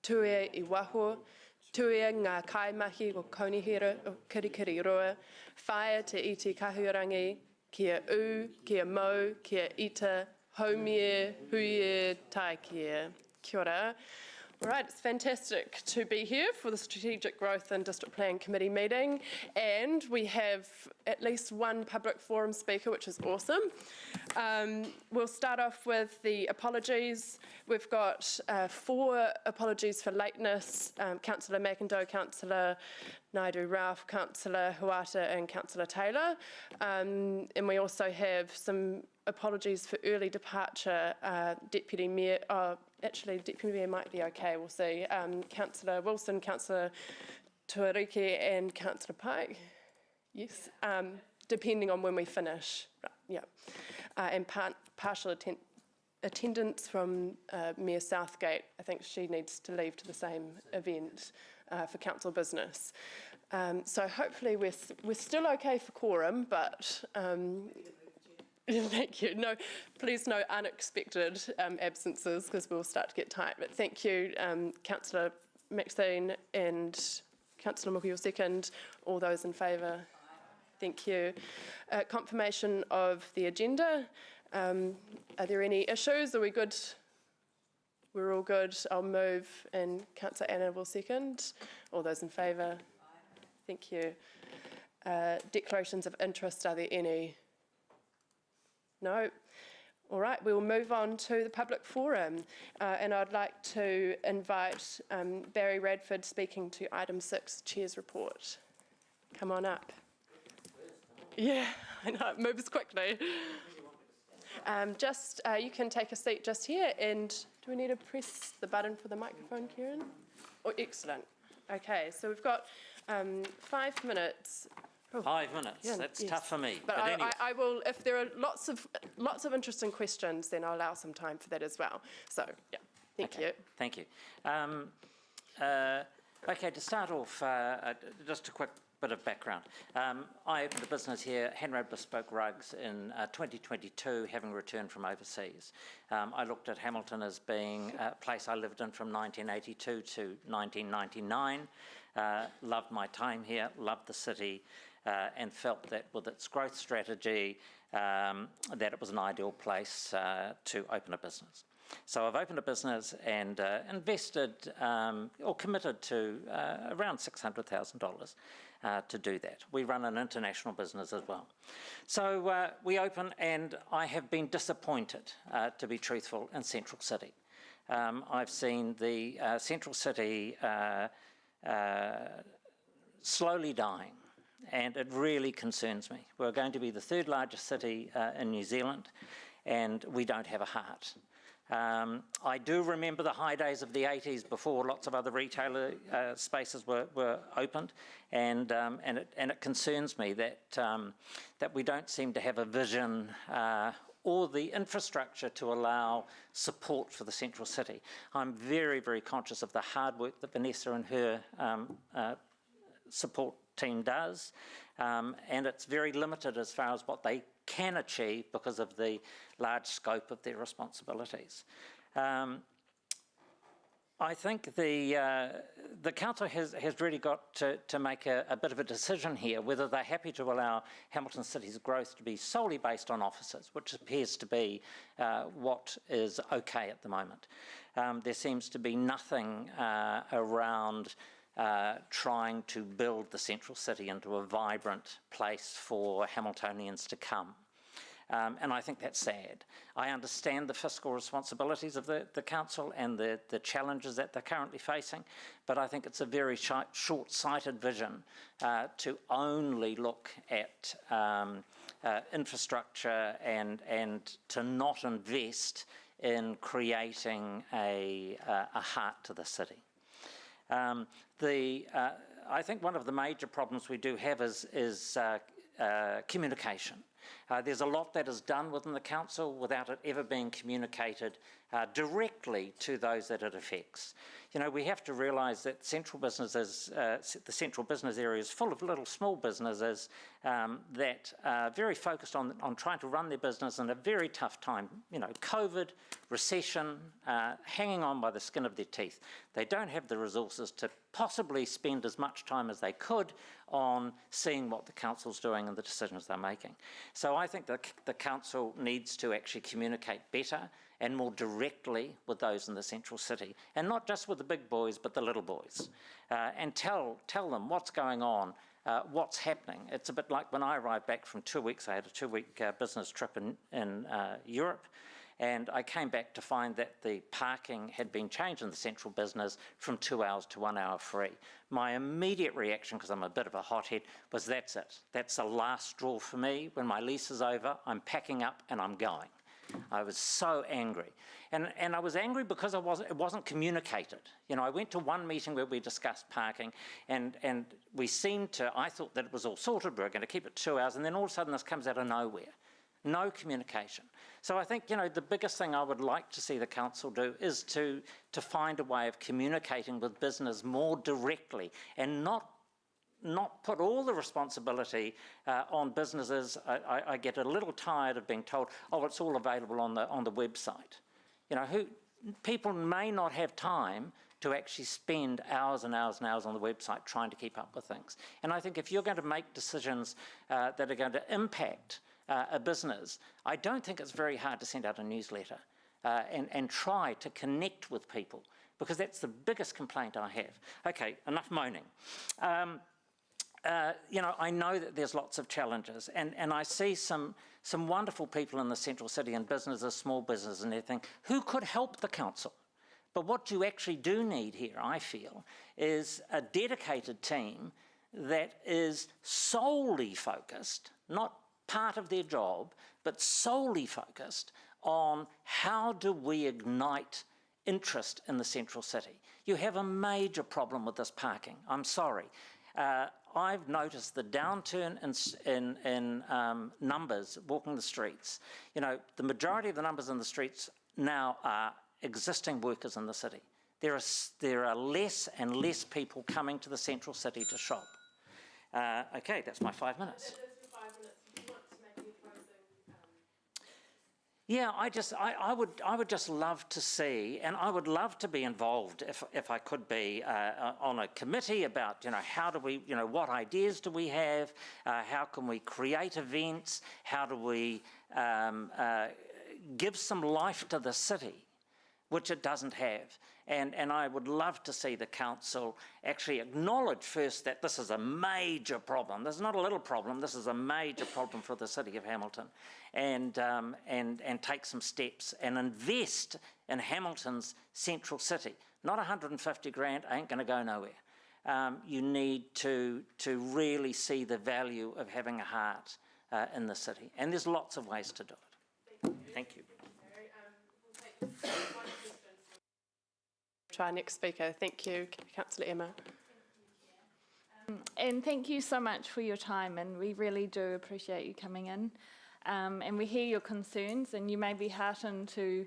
tuia I waho, tuia ngā kaimahi o Konihira o Kirikiriroa, whaia te iti kahuarangi, kia u, kia mau, kia ita, haumie, huie, taikia. Kia ora. All right, it's fantastic to be here for the Strategic Growth and District Plan Committee meeting, and we have at least one public forum speaker, which is awesome. We'll start off with the apologies. We've got 4 apologies for lateness: Councillor McIndoe, Councillor Naidu Ralph, Councillor Huata and Councillor Taylor. And we also have some apologies for early departure. Deputy Mayor, actually Deputy Mayor might be okay, we'll see. Councillor Wilson, Councillor Tuariki and Councillor Pike. Yes, depending on when we finish. Right, yeah. And partial attendance from Mayor Southgate. I think she needs to leave to the same event for council business. So hopefully we're still okay for quorum, but thank you. No, please no unexpected absences because we'll start to get tight. But thank you, Councillor Maxine and Councillor Muki, your second. All those in favour? Thank you. Confirmation of the agenda. Are there any issues? Are we good? We're all good. I'll move and Councillor Anna will second. All those in favour? Thank you. Declarations of interest, are there any? No. All right, we will move on to the public forum. And I'd like to invite Barry Radford speaking to item 6, Chair's report. Come on up. Yeah, I know, it moves quickly. You can take a seat just here, and do we need to press the button for the microphone, Kieran? Oh, excellent. Okay, so we've got 5 minutes. Oh, 5 minutes. Yeah, that's tough for me. But anyway. I will, if there are lots of interesting questions, then I'll allow some time for that as well. So, yeah, thank you. Thank you. Okay, to start off, just a quick bit of background. I opened a business here, Hanrad Bespoke Rugs, in 2022, having returned from overseas. I looked at Hamilton as being a place I lived in from 1982 to 1999. Loved my time here, loved the city, and felt that with its growth strategy, that it was an ideal place to open a business. So I've opened a business and invested or committed to around $600,000 to do that. We run an international business as well. So we open, and I have been disappointed, to be truthful, in Central City. I've seen the Central City slowly dying, and it really concerns me. We're going to be the 3rd largest city in New Zealand, and we don't have a heart. I do remember the high days of the 80s before lots of other retailer spaces were opened, and it concerns me that that we don't seem to have a vision or the infrastructure to allow support for the Central City. I'm very, very conscious of the hard work that Vanessa and her support team does, and it's very limited as far as what they can achieve because of the large scope of their responsibilities. I think the council has really got to make a bit of a decision here whether they're happy to allow Hamilton City's growth to be solely based on offices, which appears to be what is okay at the moment. There seems to be nothing around trying to build the Central City into a vibrant place for Hamiltonians to come. And I think that's sad. I understand the fiscal responsibilities of the council and the challenges that they're currently facing, but I think it's a very short-sighted vision to only look at infrastructure and to not invest in creating a heart to the city. I think one of the major problems we do have is communication. There's a lot that is done within the council without it ever being communicated directly to those that it affects. You know, we have to realise that central businesses, the central business area is full of little small businesses that are very focused on trying to run their business in a very tough time. You know, COVID, recession, hanging on by the skin of their teeth. They don't have the resources to possibly spend as much time as they could on seeing what the council's doing and the decisions they're making. So I think that the council needs to actually communicate better and more directly with those in the central city, and not just with the big boys, but the little boys, and tell them what's going on, what's happening. It's a bit like when I arrived back from 2 weeks. I had a 2-week business trip in Europe, and I came back to find that the parking had been changed in the central business from 2 hours to 1 hour free. My immediate reaction, because I'm a bit of a hothead, was that's it. That's the last straw for me. When my lease is over, I'm packing up and I'm going. I was so angry. And I was angry because it wasn't communicated. You know, I went to one meeting where we discussed parking, and we seemed to, I thought that it was all sorted, we were going to keep it 2 hours, and then all of a sudden this comes out of nowhere. No communication. So I think, you know, the biggest thing I would like to see the council do is to find a way of communicating with business more directly, and not put all the responsibility on businesses. I get a little tired of being told, oh, it's all available on the website. You know, people may not have time to actually spend hours and hours and hours on the website trying to keep up with things. And I think if you're going to make decisions that are going to impact a business, I don't think it's very hard to send out a newsletter and try to connect with people, because that's the biggest complaint I have. Okay, enough moaning. You know, I know that there's lots of challenges, and I see some wonderful people in the central city and businesses, small business and everything, who could help the council. But what you actually do need here, I feel, is a dedicated team that is solely focused, not part of their job, but solely focused on how do we ignite interest in the central city. You have a major problem with this parking. I'm sorry. I've noticed the downturn in numbers walking the streets. You know, the majority of the numbers in the streets now are existing workers in the city. There are less and less people coming to the central city to shop. Okay, that's my 5 minutes. Yeah, I would just love to see, and I would love to be involved if I could be on a committee about, you know, how do we, you know, what ideas do we have, how can we create events, how do we give some life to the city, which it doesn't have. And I would love to see the council actually acknowledge first that this is a major problem. This is not a little problem, this is a major problem for the city of Hamilton. And take some steps and invest in Hamilton's central city. Not 150 grand ain't gonna go nowhere. You need to really see the value of having a heart in the city. And there's lots of ways to do it. Thank you. To our next speaker. Thank you, Councillor Emma. And thank you so much for your time, and we really do appreciate you coming in. And we hear your concerns, and you may be heartened to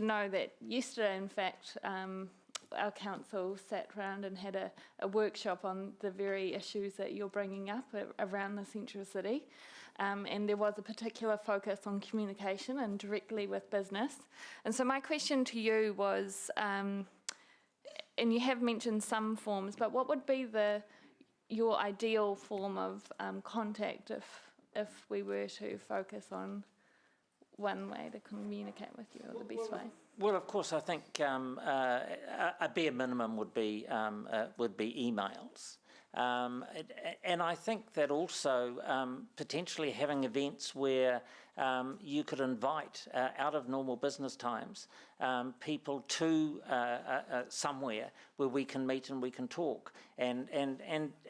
know that yesterday, in fact, our council sat around and had a workshop on the very issues that you're bringing up around the central city. And there was a particular focus on communication and directly with business. And so my question to you was, and you have mentioned some forms, but what would be your ideal form of contact if we were to focus on one way to communicate with you, or the best way? Well, of course, I think a bare minimum would be emails. And I think that also potentially having events where you could invite, out of normal business times, people to somewhere where we can meet and we can talk and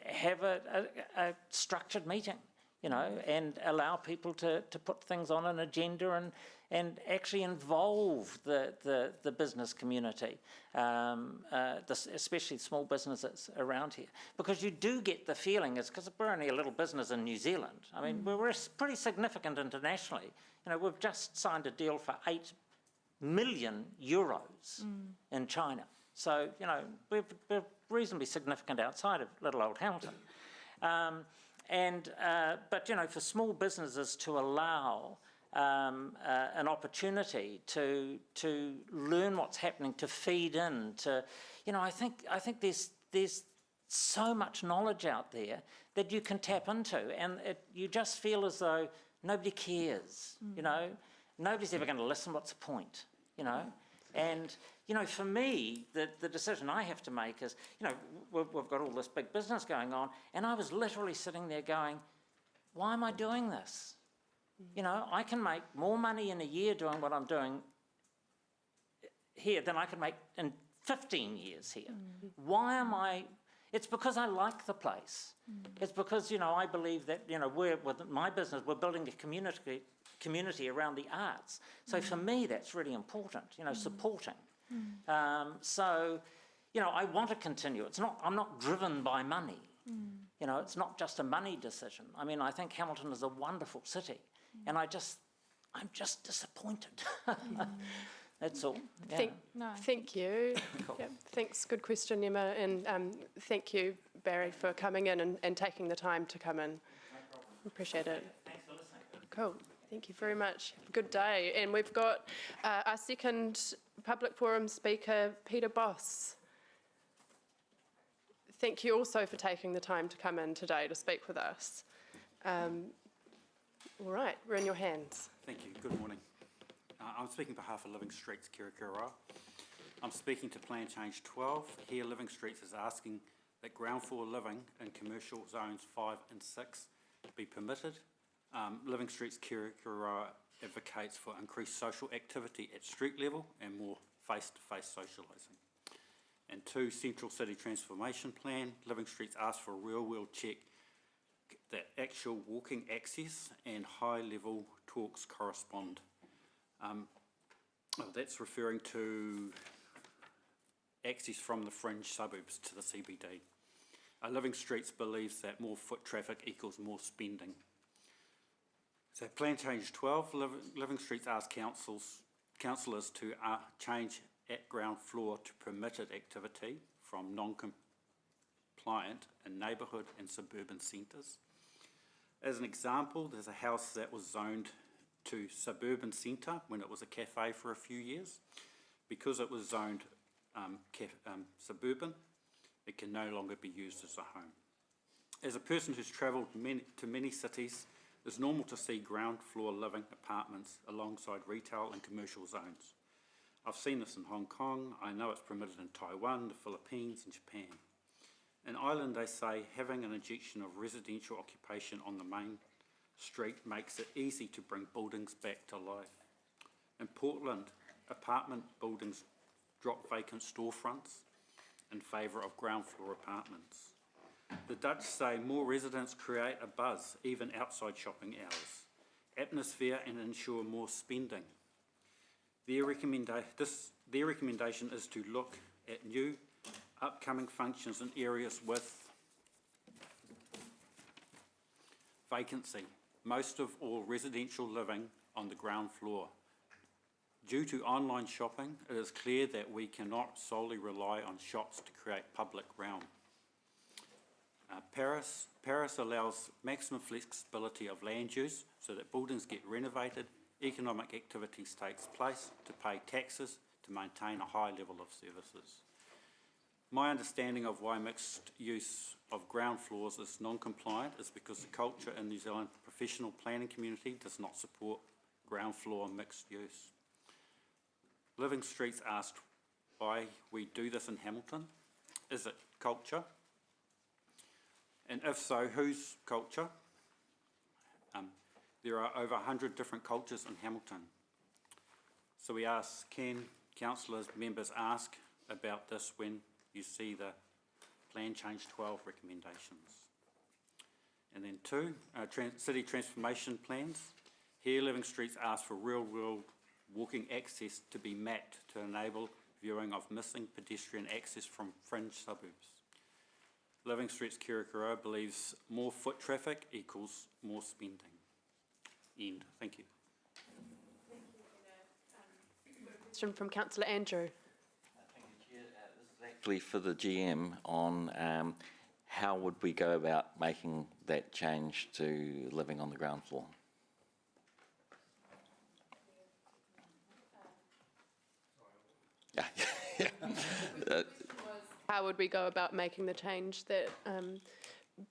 have a structured meeting, you know, and allow people to put things on an agenda and actually involve the business community, especially small businesses around here. Because you do get the feeling, it's because we're only a little business in New Zealand. I mean, we're pretty significant internationally. You know, we've just signed a deal for $8 million euros in China. So, you know, we're reasonably significant outside of little old Hamilton. But, you know, for small businesses to allow an opportunity to learn what's happening, to feed in, to, you know, I think there's so much knowledge out there that you can tap into, and you just feel as though nobody cares, you know, nobody's ever going to listen. What's the point, you know? And, you know, for me, the decision I have to make is, you know, we've got all this big business going on, and I was literally sitting there going, why am I doing this? You know, I can make more money in a year doing what I'm doing here than I could make in 15 years here. Why am I? It's because I like the place. It's because, you know, I believe that, you know, with my business, we're building a community around the arts. So for me, that's really important, you know, supporting. So, you know, I want to continue. I'm not driven by money. You know, it's not just a money decision. I mean, I think Hamilton is a wonderful city, and I'm just disappointed. That's all. Yeah. Thank you. Cool. Yeah, thanks. Good question, Emma. And thank you, Barry, for coming in and taking the time to come in. Appreciate it. Thanks for listening. Cool. Thank you very much. Good day. And we've got our second public forum speaker, Peter Boss. Thank you also for taking the time to come in today to speak with us. All right, we're in your hands. Thank you. Good morning. I'm speaking on behalf of Living Streets Kirikiriroa. I'm speaking to Plan Change 12. Here, Living Streets is asking that ground floor living in commercial zones 5 and 6 be permitted. Living Streets Kirikiriroa advocates for increased social activity at street level and more face-to-face socialising. And 2, Central City Transformation Plan. Living Streets asks for a real-world check that actual walking access and high-level talks correspond. That's referring to access from the fringe suburbs to the CBD. Living Streets believes that more foot traffic equals more spending. So Plan Change 12, Living Streets asks councillors to change at ground floor to permitted activity from non-compliant in neighbourhood and suburban centres. As an example, there's a house that was zoned to suburban centre when it was a cafe for a few years. Because it was zoned suburban, it can no longer be used as a home. As a person who's travelled to many cities, it's normal to see ground floor living apartments alongside retail and commercial zones. I've seen this in Hong Kong. I know it's permitted in Taiwan, the Philippines and Japan. In Ireland, they say having an injection of residential occupation on the main street makes it easy to bring buildings back to life. In Portland, apartment buildings drop vacant storefronts in favour of ground floor apartments. The Dutch say more residents create a buzz, even outside shopping hours, atmosphere and ensure more spending. Their recommendation is to look at new upcoming functions in areas with vacancy, most of all residential living on the ground floor. Due to online shopping, it is clear that we cannot solely rely on shops to create public realm. Paris allows maximum flexibility of land use so that buildings get renovated, economic activities takes place to pay taxes to maintain a high level of services. My understanding of why mixed use of ground floors is non-compliant is because the culture in New Zealand professional planning community does not support ground floor mixed use. Living Streets asked why we do this in Hamilton. Is it culture? And if so, whose culture? There are over 100 different cultures in Hamilton. So we ask, can councillors, members ask about this when you see the Plan Change 12 recommendations? And then 2, city transformation plans. Here, Living Streets ask for real-world walking access to be mapped to enable viewing of missing pedestrian access from fringe suburbs. Living Streets Kirikiriroa believes more foot traffic equals more spending. End. Thank you. question from Councillor Andrew. Actually, for the GM on how would we go about making that change to living on the ground floor? How would we go about making the change that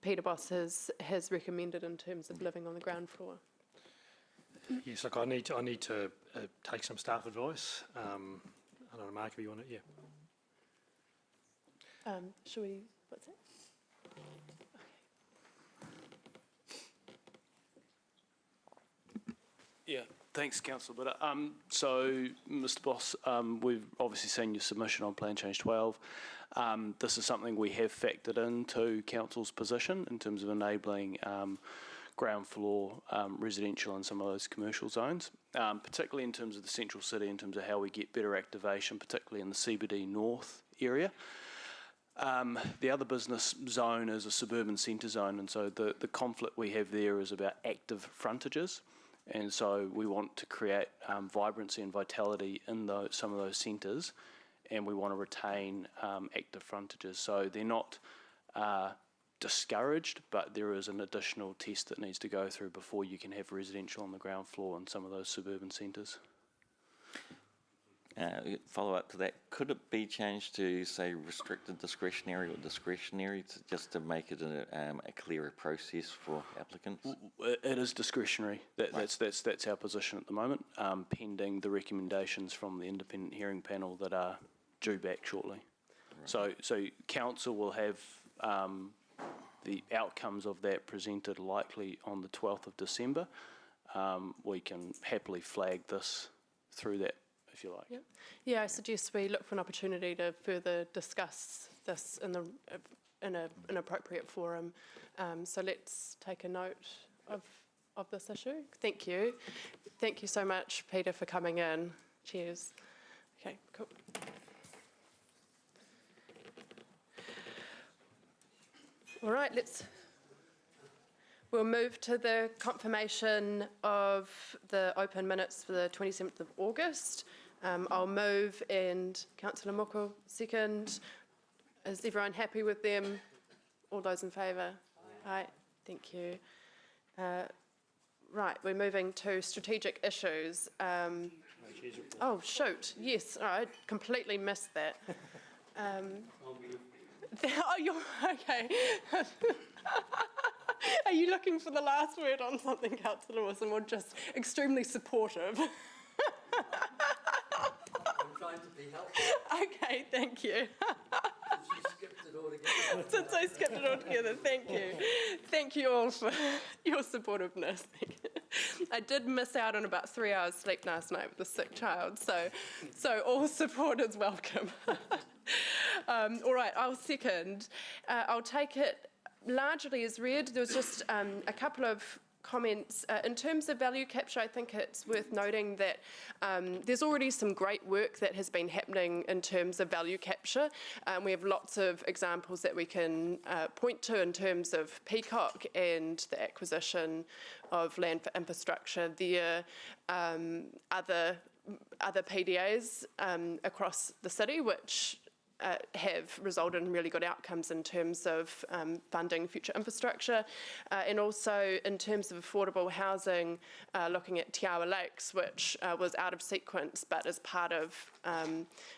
Peter Boss has recommended in terms of living on the ground floor? Yes, look, I need to take some staff advice. I don't know, Mark, if you want it, yeah. Should we, what's that? Yeah, thanks, Councillor. But so, Mr. Boss, we've obviously seen your submission on Plan Change 12. This is something we have factored into Council's position in terms of enabling ground floor residential in some of those commercial zones, particularly in terms of the central city, in terms of how we get better activation, particularly in the CBD North area. The other business zone is a suburban centre zone, and so the conflict we have there is about active frontages. And so we want to create vibrancy and vitality in some of those centres, and we want to retain active frontages. So they're not discouraged, but there is an additional test that needs to go through before you can have residential on the ground floor in some of those suburban centres. Follow up to that, could it be changed to, say, restricted discretionary or discretionary, just to make it a clearer process for applicants? It is discretionary. That's our position at the moment, pending the recommendations from the independent hearing panel that are due back shortly. Right. So council will have the outcomes of that presented likely on the 12th of December. We can happily flag this through that, if you like. Yep. Yeah, I suggest we look for an opportunity to further discuss this in an appropriate forum. So let's take a note of this issue. Thank you. Thank you so much, Peter, for coming in. Cheers. Okay, cool. All right, we'll move to the confirmation of the open minutes for the 27th of August. I'll move and Councillor Moko second. Is everyone happy with them? All those in favour? Aye. Thank you. Right, we're moving to strategic issues. Oh, shoot. Yes, I completely missed that. Oh, you're okay. Are you looking for the last word on something, Councillor Wilson, or just extremely supportive? I'm trying to be helpful. Okay, thank you. She skipped it all together. Since I skipped it all together, thank you. Thank you all for your supportiveness. I did miss out on about 3 hours sleep last night with a sick child, so all support is welcome. All right, I'll second. I'll take it largely as read. There was just a couple of comments. In terms of value capture, I think it's worth noting that there's already some great work that has been happening in terms of value capture. We have lots of examples that we can point to in terms of Peacock and the acquisition of land for infrastructure. There are other PDAs across the city which have resulted in really good outcomes in terms of funding future infrastructure, and also in terms of affordable housing, looking at Te Awa Lakes, which was out of sequence, but as part of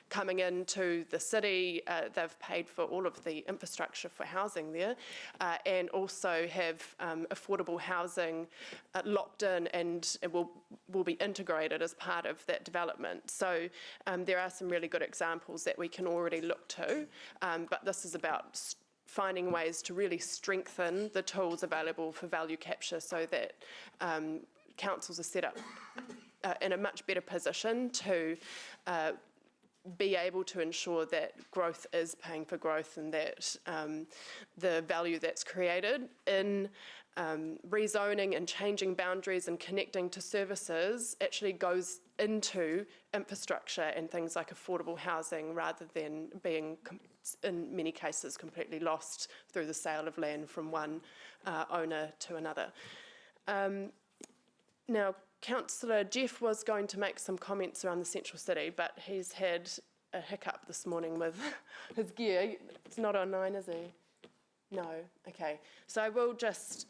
coming into the city, they've paid for all of the infrastructure for housing there, and also have affordable housing locked in and will be integrated as part of that development. So there are some really good examples that we can already look to, but this is about finding ways to really strengthen the tools available for value capture so that councils are set up in a much better position to be able to ensure that growth is paying for growth, and that the value that's created in rezoning and changing boundaries and connecting to services actually goes into infrastructure and things like affordable housing, rather than being, in many cases, completely lost through the sale of land from one owner to another. Now, Councillor Jeff was going to make some comments around the Central City, but he's had a hiccup this morning with his gear. It's not online, is he? No. Okay. So I will just.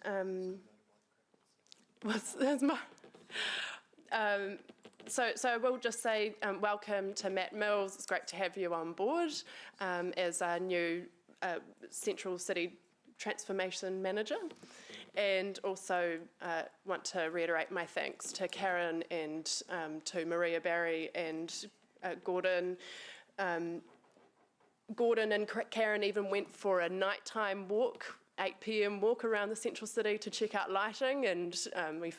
So I will just say welcome to Matt Mills. It's great to have you on board as our new Central City Transformation Manager. And also want to reiterate my thanks to Karen and to Maria Barry and Gordon. Gordon and Karen even went for a nighttime walk, 8 p.m. walk around the Central City to check out lighting, and we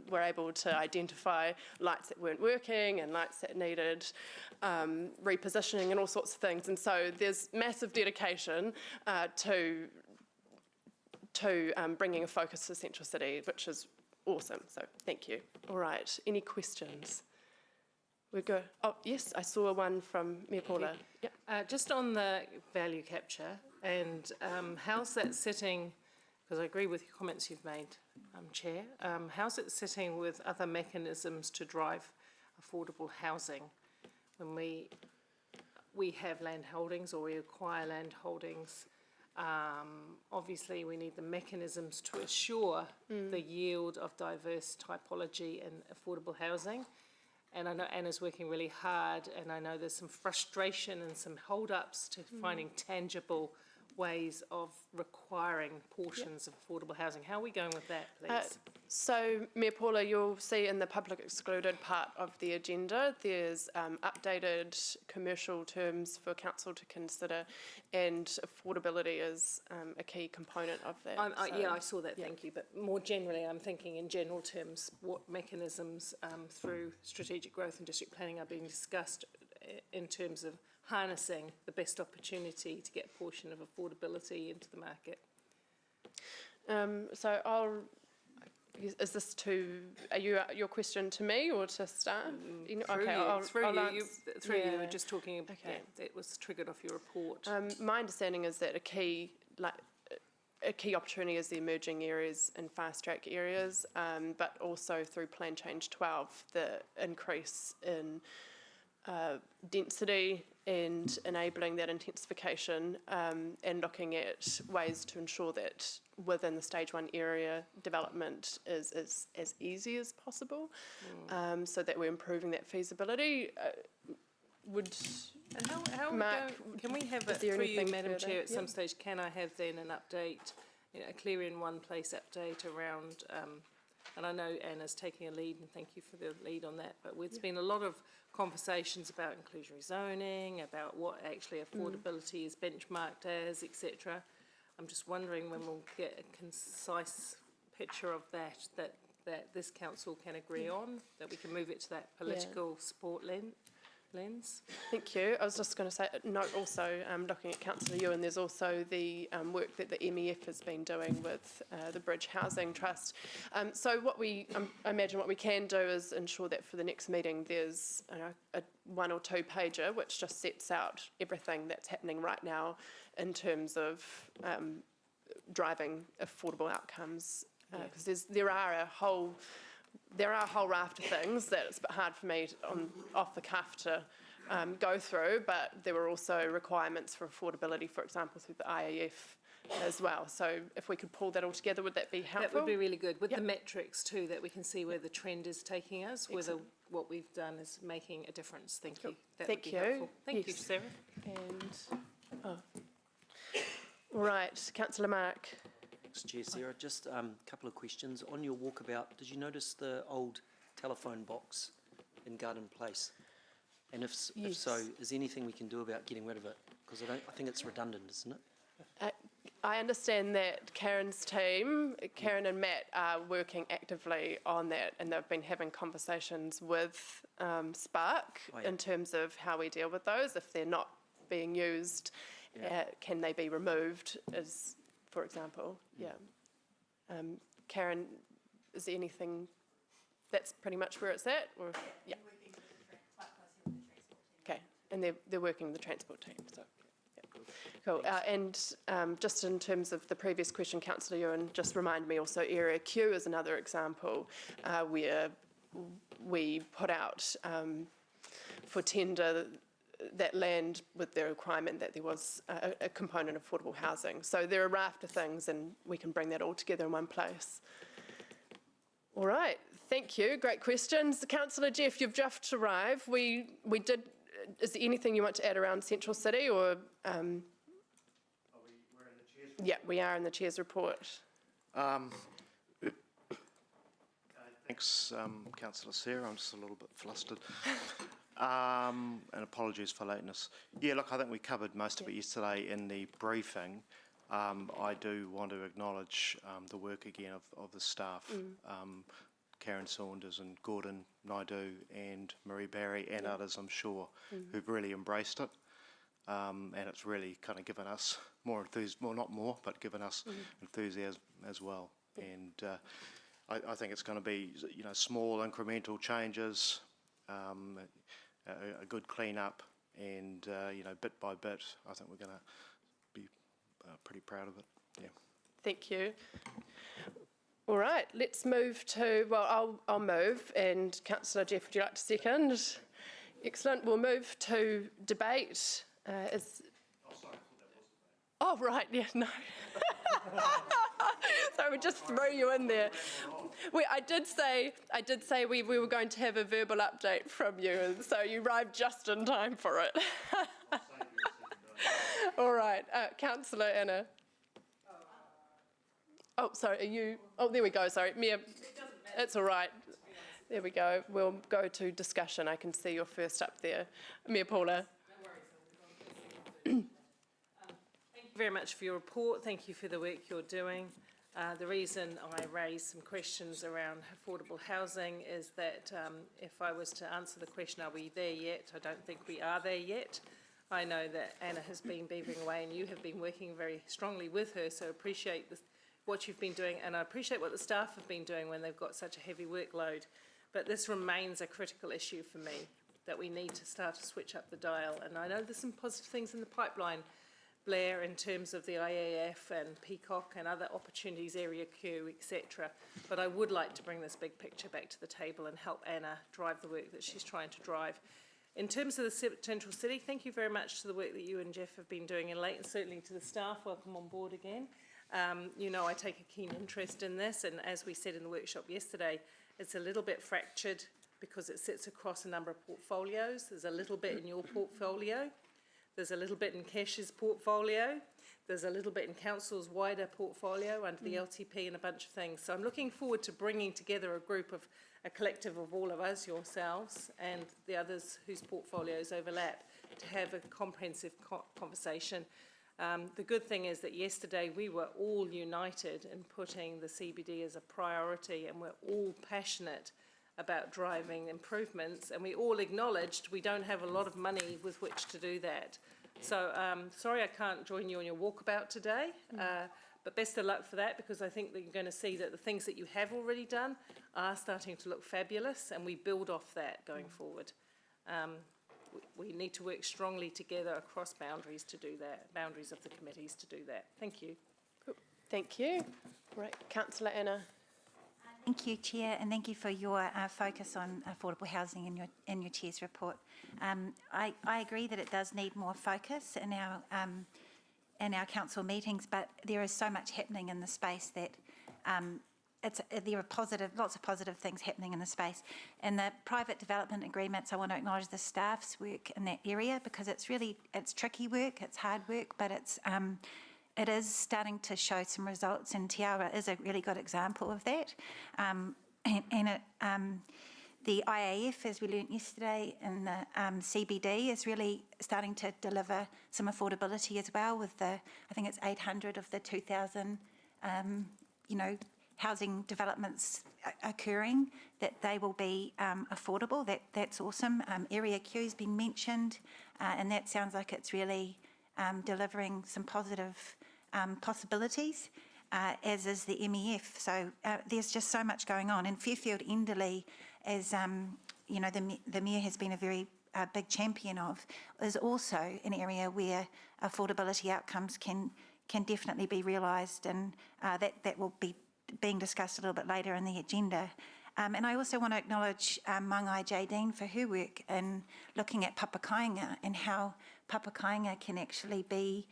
were able to identify lights that weren't working and lights that needed repositioning and all sorts of things. And so there's massive dedication to bringing a focus to Central City, which is awesome. So thank you. All right. Any questions? We're good. Oh, yes, I saw one from Mayor Paula. Yep. Just on the value capture and how's that sitting, because I agree with your comments you've made, Chair, how's it sitting with other mechanisms to drive affordable housing when we have land holdings or we acquire land holdings? Obviously, we need the mechanisms to assure the yield of diverse typology and affordable housing. And I know Anna's working really hard, and I know there's some frustration and some hold-ups to finding tangible ways of requiring portions of affordable housing. How are we going with that, please? So, Mayor Paula, you'll see in the public excluded part of the agenda, there's updated commercial terms for council to consider, and affordability is a key component of that. Yeah, I saw that, thank you. But more generally, I'm thinking in general terms, what mechanisms through strategic growth and district planning are being discussed in terms of harnessing the best opportunity to get a portion of affordability into the market? So is this your question to me or to staff? Through you were just talking about, it was triggered off your report. My understanding is that a key opportunity is the emerging areas and fast track areas, but also through Plan Change 12, the increase in density and enabling that intensification, and looking at ways to ensure that within the stage 1 area development is as easy as possible, so that we're improving that feasibility. And how Mark, can we have it through you, Madam Chair, at some stage? Can I have then an update, a clear in one place update around, and I know Anna's taking a lead, and thank you for the lead on that, but there's been a lot of conversations about inclusionary zoning, about what actually affordability is benchmarked as, etc. I'm just wondering when we'll get a concise picture of that this council can agree on, that we can move it to that political support lens. Thank you. I was just going to say, note also, looking at Councillor Ewan, there's also the work that the MEF has been doing with the Bridge Housing Trust. So what I imagine what we can do is ensure that for the next meeting there's a 1 or 2 pager which just sets out everything that's happening right now in terms of driving affordable outcomes, because there are a whole raft of things that it's a bit hard for me off the cuff to go through, but there were also requirements for affordability, for example, through the IAF as well. So if we could pull that all together, would that be helpful? That would be really good, with the metrics too, that we can see where the trend is taking us, whether what we've done is making a difference. Thank you. That would be helpful. Thank you, Sarah. And, all right, Councillor Mark. Thanks, Chair Sarah. Just a couple of questions. On your walkabout, did you notice the old telephone box in Garden Place? And if so, is there anything we can do about getting rid of it? Because I think it's redundant, isn't it? I understand that Karen's team, Karen and Matt, are working actively on that, and they've been having conversations with Spark in terms of how we deal with those. If they're not being used, can they be removed, as for example? Karen, is there anything, that's pretty much where it's at? Or, okay, and they're working with the transport team, so. Cool. And just in terms of the previous question, Councillor Ewan just reminded me also, Area Q is another example where we put out for tender that land with the requirement that there was a component of affordable housing. So there are a raft of things, and we can bring that all together in one place. All right, thank you. Great questions. Councillor Jeff, you've just arrived. We did. Is there anything you want to add around Central City, or? We're in the chair's report. Yeah, we are in the chair's report. Thanks, Councillor Sarah. I'm just a little bit flustered. And apologies for lateness. Yeah, look, I think we covered most of it yesterday in the briefing. I do want to acknowledge the work again of the staff, Karen Saunders and Gordon Naidu and Marie Barry and others, I'm sure, who've really embraced it. And it's really kind of given us more enthusiasm, well, not more, but given us enthusiasm as well. And I think it's going to be, you know, small incremental changes, a good clean up, and, you know, bit by bit, I think we're going to be pretty proud of it. Yeah. Thank you. All right, let's move to, well, I'll move, and Councillor Jeff, would you like to second? Excellent. We'll move to debate. Oh, right, yeah, no. So we just throw you in there. I did say we were going to have a verbal update from you, and so you arrived just in time for it. All right, Councillor Anna. Oh, sorry, are you? Oh, there we go, sorry. Mia, it's all right. There we go. We'll go to discussion. I can see you're first up there. Mia Paula. Thank you very much for your report. Thank you for the work you're doing. The reason I raised some questions around affordable housing is that if I was to answer the question, are we there yet? I don't think we are there yet. I know that Anna has been beavering away and you have been working very strongly with her, so appreciate what you've been doing, and I appreciate what the staff have been doing when they've got such a heavy workload. But this remains a critical issue for me, that we need to start to switch up the dial. And I know there's some positive things in the pipeline, Blair, in terms of the IAF and Peacock and other opportunities, Area Q, etc. But I would like to bring this big picture back to the table and help Anna drive the work that she's trying to drive. In terms of the Central City, thank you very much to the work that you and Jeff have been doing in late, and certainly to the staff. Welcome on board again. You know, I take a keen interest in this, and as we said in the workshop yesterday, it's a little bit fractured because it sits across a number of portfolios. There's a little bit in your portfolio. There's a little bit in Kesh's portfolio. There's a little bit in Council's wider portfolio under the LTP and a bunch of things. So I'm looking forward to bringing together a collective of all of us, yourselves, and the others whose portfolios overlap, to have a comprehensive conversation. The good thing is that yesterday we were all united in putting the CBD as a priority, and we're all passionate about driving improvements, and we all acknowledged we don't have a lot of money with which to do that. So sorry I can't join you on your walkabout today, but best of luck for that, because I think that you're going to see that the things that you have already done are starting to look fabulous, and we build off that going forward. We need to work strongly together across boundaries to do that, boundaries of the committees to do that. Thank you. Thank you. Right, Councillor Anna. Thank you, Chair, and thank you for your focus on affordable housing in your Chair's report. I agree that it does need more focus in our council meetings, but there is so much happening in the space that there are lots of positive things happening in the space. In the private development agreements, I want to acknowledge the staff's work in that area, because it's tricky work, it's hard work, but it is starting to show some results, and Te Awa is a really good example of that. The IAF, as we learnt yesterday, and the CBD is really starting to deliver some affordability as well, with I think it's 800 of the 2,000, housing developments occurring, that they will be affordable. That's awesome. Area Q's been mentioned, and that sounds like it's really delivering some positive possibilities, as is the MEF. So there's just so much going on. And Fairfield Enderley, as the Mayor has been a very big champion of, is also an area where affordability outcomes can definitely be realised, and that will be being discussed a little bit later in the agenda. And I also want to acknowledge Mangai Jadine for her work in looking at Papakainga and how Papakainga can actually be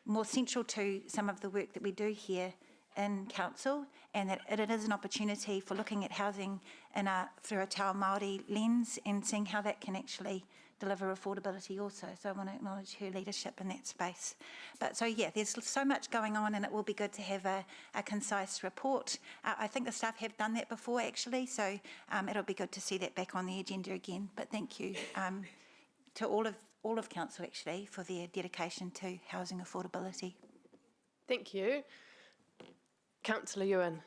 more central to some of the work that we do here in council, and that it is an opportunity for looking at housing through a Te Ao Māori lens and seeing how that can actually deliver affordability also. So I want to acknowledge her leadership in that space. But so yeah, there's so much going on, and it will be good to have a concise report. I think the staff have done that before actually, so it'll be good to see that back on the agenda again. But thank you to all of council actually for their dedication to housing affordability. Thank you. Councillor Ewan.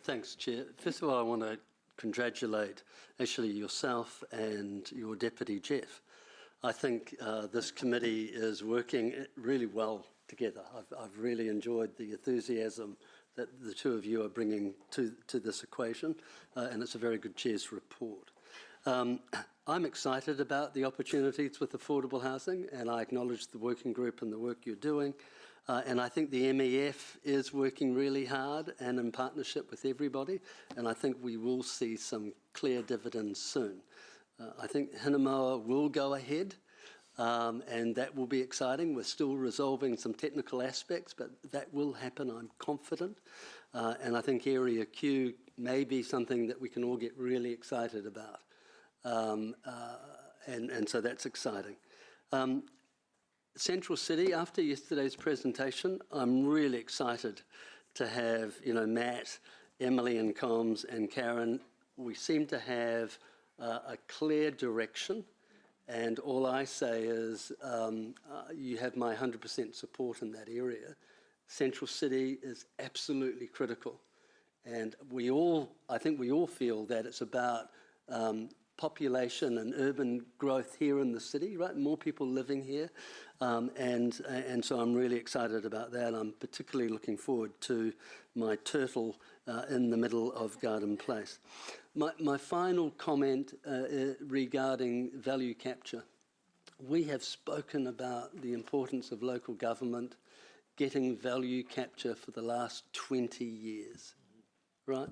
Thanks, Chair. First of all, I want to congratulate actually yourself and your Deputy Jeff. I think this committee is working really well together. I've really enjoyed the enthusiasm that the two of you are bringing to this equation, and it's a very good Chair's report. I'm excited about the opportunities with affordable housing, and I acknowledge the working group and the work you're doing. And I think the MEF is working really hard and in partnership with everybody, and I think we will see some clear dividends soon. I think Hinemoa will go ahead, and that will be exciting. We're still resolving some technical aspects, but that will happen, I'm confident. And I think Area Q may be something that we can all get really excited about. And so that's exciting. Central City, after yesterday's presentation, I'm really excited to have, Matt, Emily and Combs and Karen. We seem to have a clear direction, and all I say is you have my 100% support in that area. Central City is absolutely critical, and I think we all feel that it's about population and urban growth here in the city, right? More people living here. And so I'm really excited about that. I'm particularly looking forward to my turtle in the middle of Garden Place. My final comment regarding value capture. We have spoken about the importance of local government getting value capture for the last 20 years, right?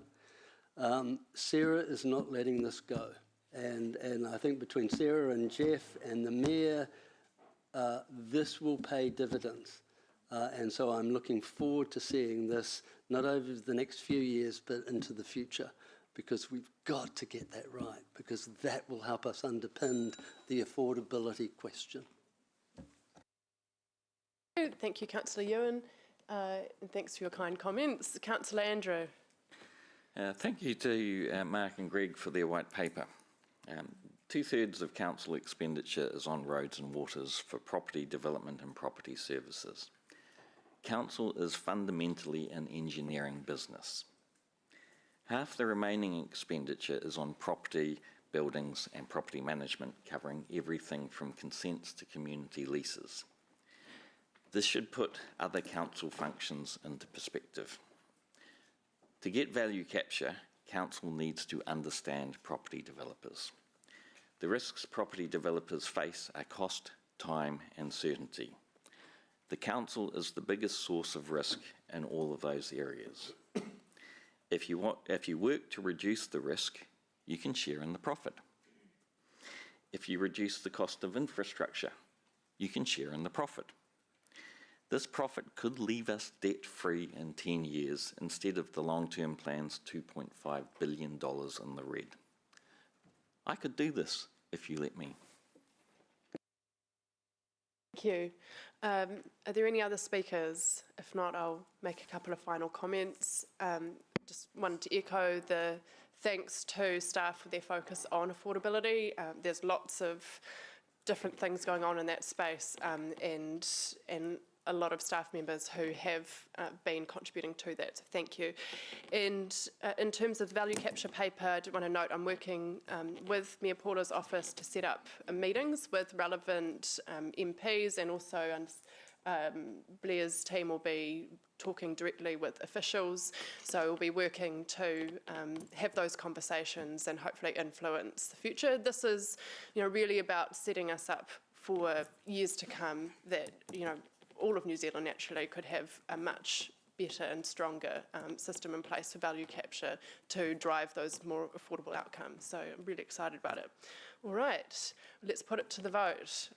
Sarah is not letting this go. And I think between Sarah and Jeff and the Mayor, this will pay dividends. And so I'm looking forward to seeing this, not over the next few years, but into the future, because we've got to get that right, because that will help us underpin the affordability question. Thank you, Councillor Ewan, and thanks for your kind comments. Councillor Andrew. Thank you to Mark and Greg for their white paper. 2/3 of council expenditure is on roads and waters for property development and property services. Council is fundamentally an engineering business. Half the remaining expenditure is on property, buildings and property management, covering everything from consents to community leases. This should put other council functions into perspective. To get value capture, council needs to understand property developers. The risks property developers face are cost, time and certainty. The council is the biggest source of risk in all of those areas. If you work to reduce the risk, you can share in the profit. If you reduce the cost of infrastructure, you can share in the profit. This profit could leave us debt-free in 10 years instead of the long-term plan's $2.5 billion in the red. I could do this if you let me. Thank you. Are there any other speakers? If not, I'll make a couple of final comments. Just wanted to echo the thanks to staff for their focus on affordability. There's lots of different things going on in that space, and a lot of staff members who have been contributing to that, so thank you. And in terms of the value capture paper, I do want to note I'm working with Mayor Paula's office to set up meetings with relevant MPs, and also Blair's team will be talking directly with officials, so we'll be working to have those conversations and hopefully influence the future. This is, really about setting us up for years to come, that, all of New Zealand naturally could have a much better and stronger system in place for value capture to drive those more affordable outcomes. So I'm really excited about it. All right, let's put it to the vote.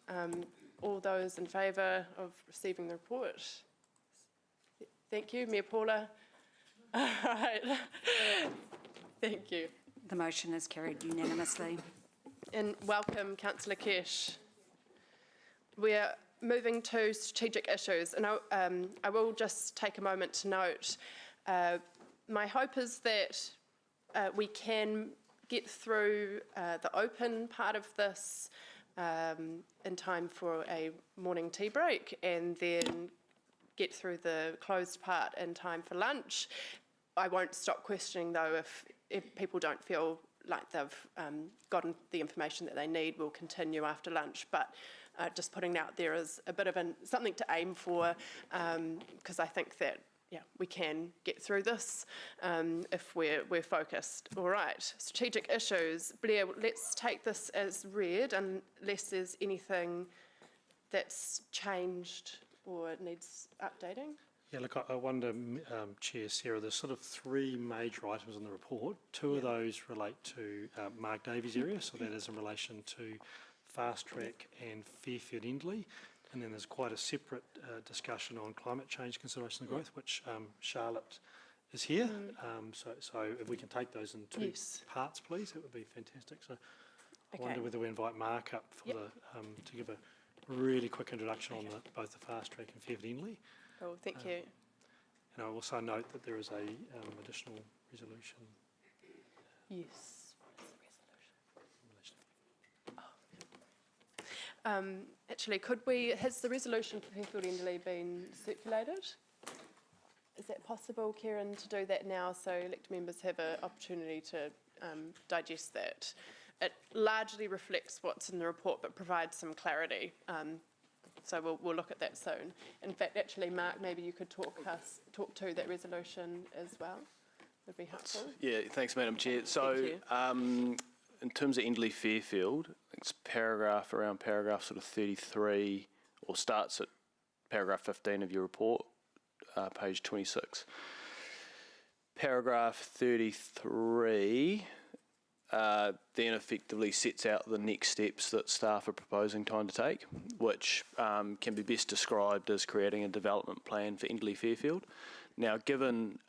All those in favour of receiving the report? Thank you. Mayor Paula? All right. Thank you. The motion is carried unanimously. And welcome, Councillor Kesh. We're moving to strategic issues, and I will just take a moment to note, my hope is that we can get through the open part of this in time for a morning tea break, and then get through the closed part in time for lunch. I won't stop questioning, though, if people don't feel like they've gotten the information that they need. We'll continue after lunch, but just putting it out there as a bit of something to aim for, because I think that we can get through this if we're focused. All right, strategic issues. Blair, let's take this as read unless there's anything that's changed or needs updating. Yeah, look, I wonder, Chair Sarah, there's sort of three major items in the report. Two of those relate to Mark Davies' area, so that is in relation to Fast Track and Fairfield Endley. And then there's quite a separate discussion on climate change consideration and growth, which Charlotte is here. So if we can take those in two parts, please, that would be fantastic. So I wonder whether we invite Mark up for to give a really quick introduction on both the Fast Track and Fairfield Endley. Oh, thank you. And I also note that there is a additional resolution. Yes. Actually, has the resolution for Fairfield Endley been circulated? Is that possible, Kieran, to do that now so elected members have an opportunity to digest that? It largely reflects what's in the report but provides some clarity. So we'll look at that soon. In fact, actually, Mark, maybe you could talk to that resolution as well. Would be helpful. Yeah, thanks, Madam Chair. So, in terms of Endley Fairfield, it's around paragraph sort of 33, or starts at paragraph 15 of your report, page 26. Paragraph 33 then effectively sets out the next steps that staff are proposing time to take, which can be best described as creating a development plan for Endley Fairfield. Now, given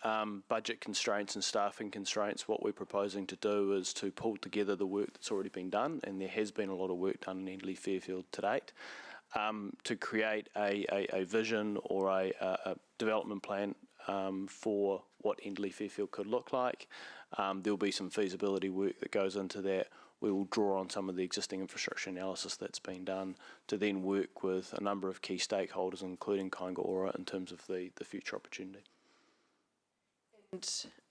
budget constraints and staffing constraints, what we're proposing to do is to pull together the work that's already been done, and there has been a lot of work done in Endley Fairfield to date, to create a vision or a development plan for what Endley Fairfield could look like. There'll be some feasibility work that goes into that. We will draw on some of the existing infrastructure analysis that's been done to then work with a number of key stakeholders, including Kāinga Ora, in terms of the future opportunity.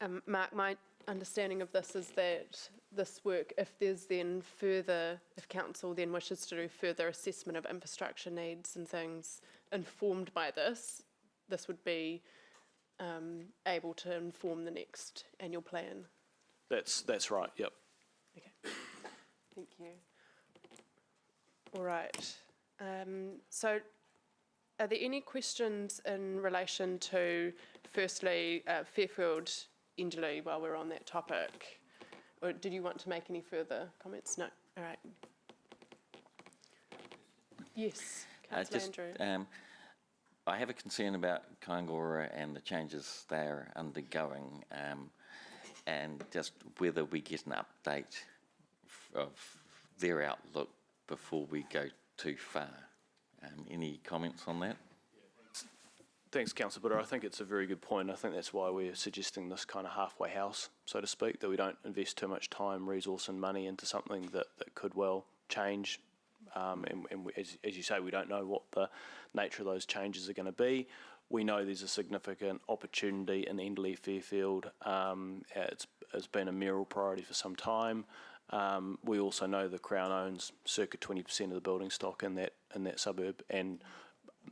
And Mark, my understanding of this is that this work, if council then wishes to do further assessment of infrastructure needs and things informed by this, this would be able to inform the next annual plan. That's right. Yep. Okay. Thank you. All right. So, are there any questions in relation to, firstly, Fairfield Endley, while we're on that topic? Or did you want to make any further comments? No. All right. Yes, Councillor Andrew. I have a concern about Kāinga Ora and the changes they're undergoing, and just whether we get an update of their outlook before we go too far. Any comments on that? Thanks, Councillor Butter. I think it's a very good point. I think that's why we're suggesting this kind of halfway house, so to speak, that we don't invest too much time, resource and money into something that could well change. As you say, we don't know what the nature of those changes are going to be. We know there's a significant opportunity in Endley Fairfield. It's been a mayoral priority for some time. We also know the Crown owns circa 20% of the building stock in that suburb, and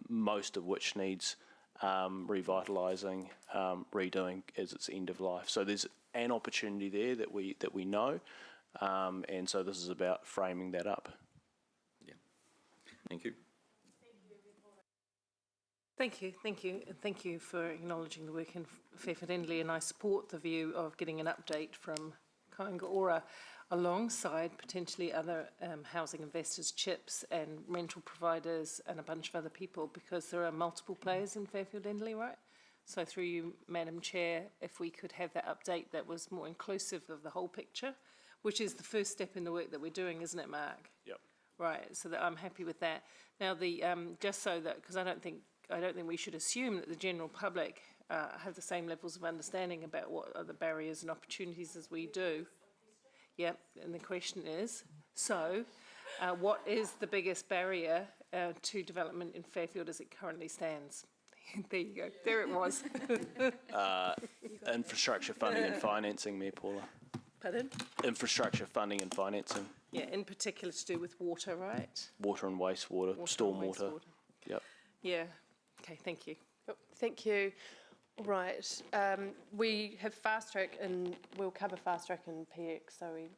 most of which needs revitalising, redoing as its end of life. So there's an opportunity there that we know, and so this is about framing that up. Yeah. Thank you. Thank you, and thank you for acknowledging the work in Fairfield Endley, and I support the view of getting an update from Kāinga Ora alongside potentially other housing investors, CHIPS and rental providers and a bunch of other people, because there are multiple players in Fairfield Endley, right? So through you, Madam Chair, if we could have that update that was more inclusive of the whole picture, which is the first step in the work that we're doing, isn't it, Mark? Yep. Right, so that I'm happy with that. Now, the just so that, because I don't think we should assume that the general public have the same levels of understanding about what are the barriers and opportunities as we do. Yep, and the question is, so what is the biggest barrier to development in Fairfield as it currently stands? There you go, there it was. Infrastructure funding and financing, Mayor Paula. Pardon? Infrastructure funding and financing. Yeah, in particular to do with water, right? Water and wastewater, stormwater. Yep. Yeah, okay, thank you. Thank you. All right, we have fast track and we'll cover fast track and PX, so we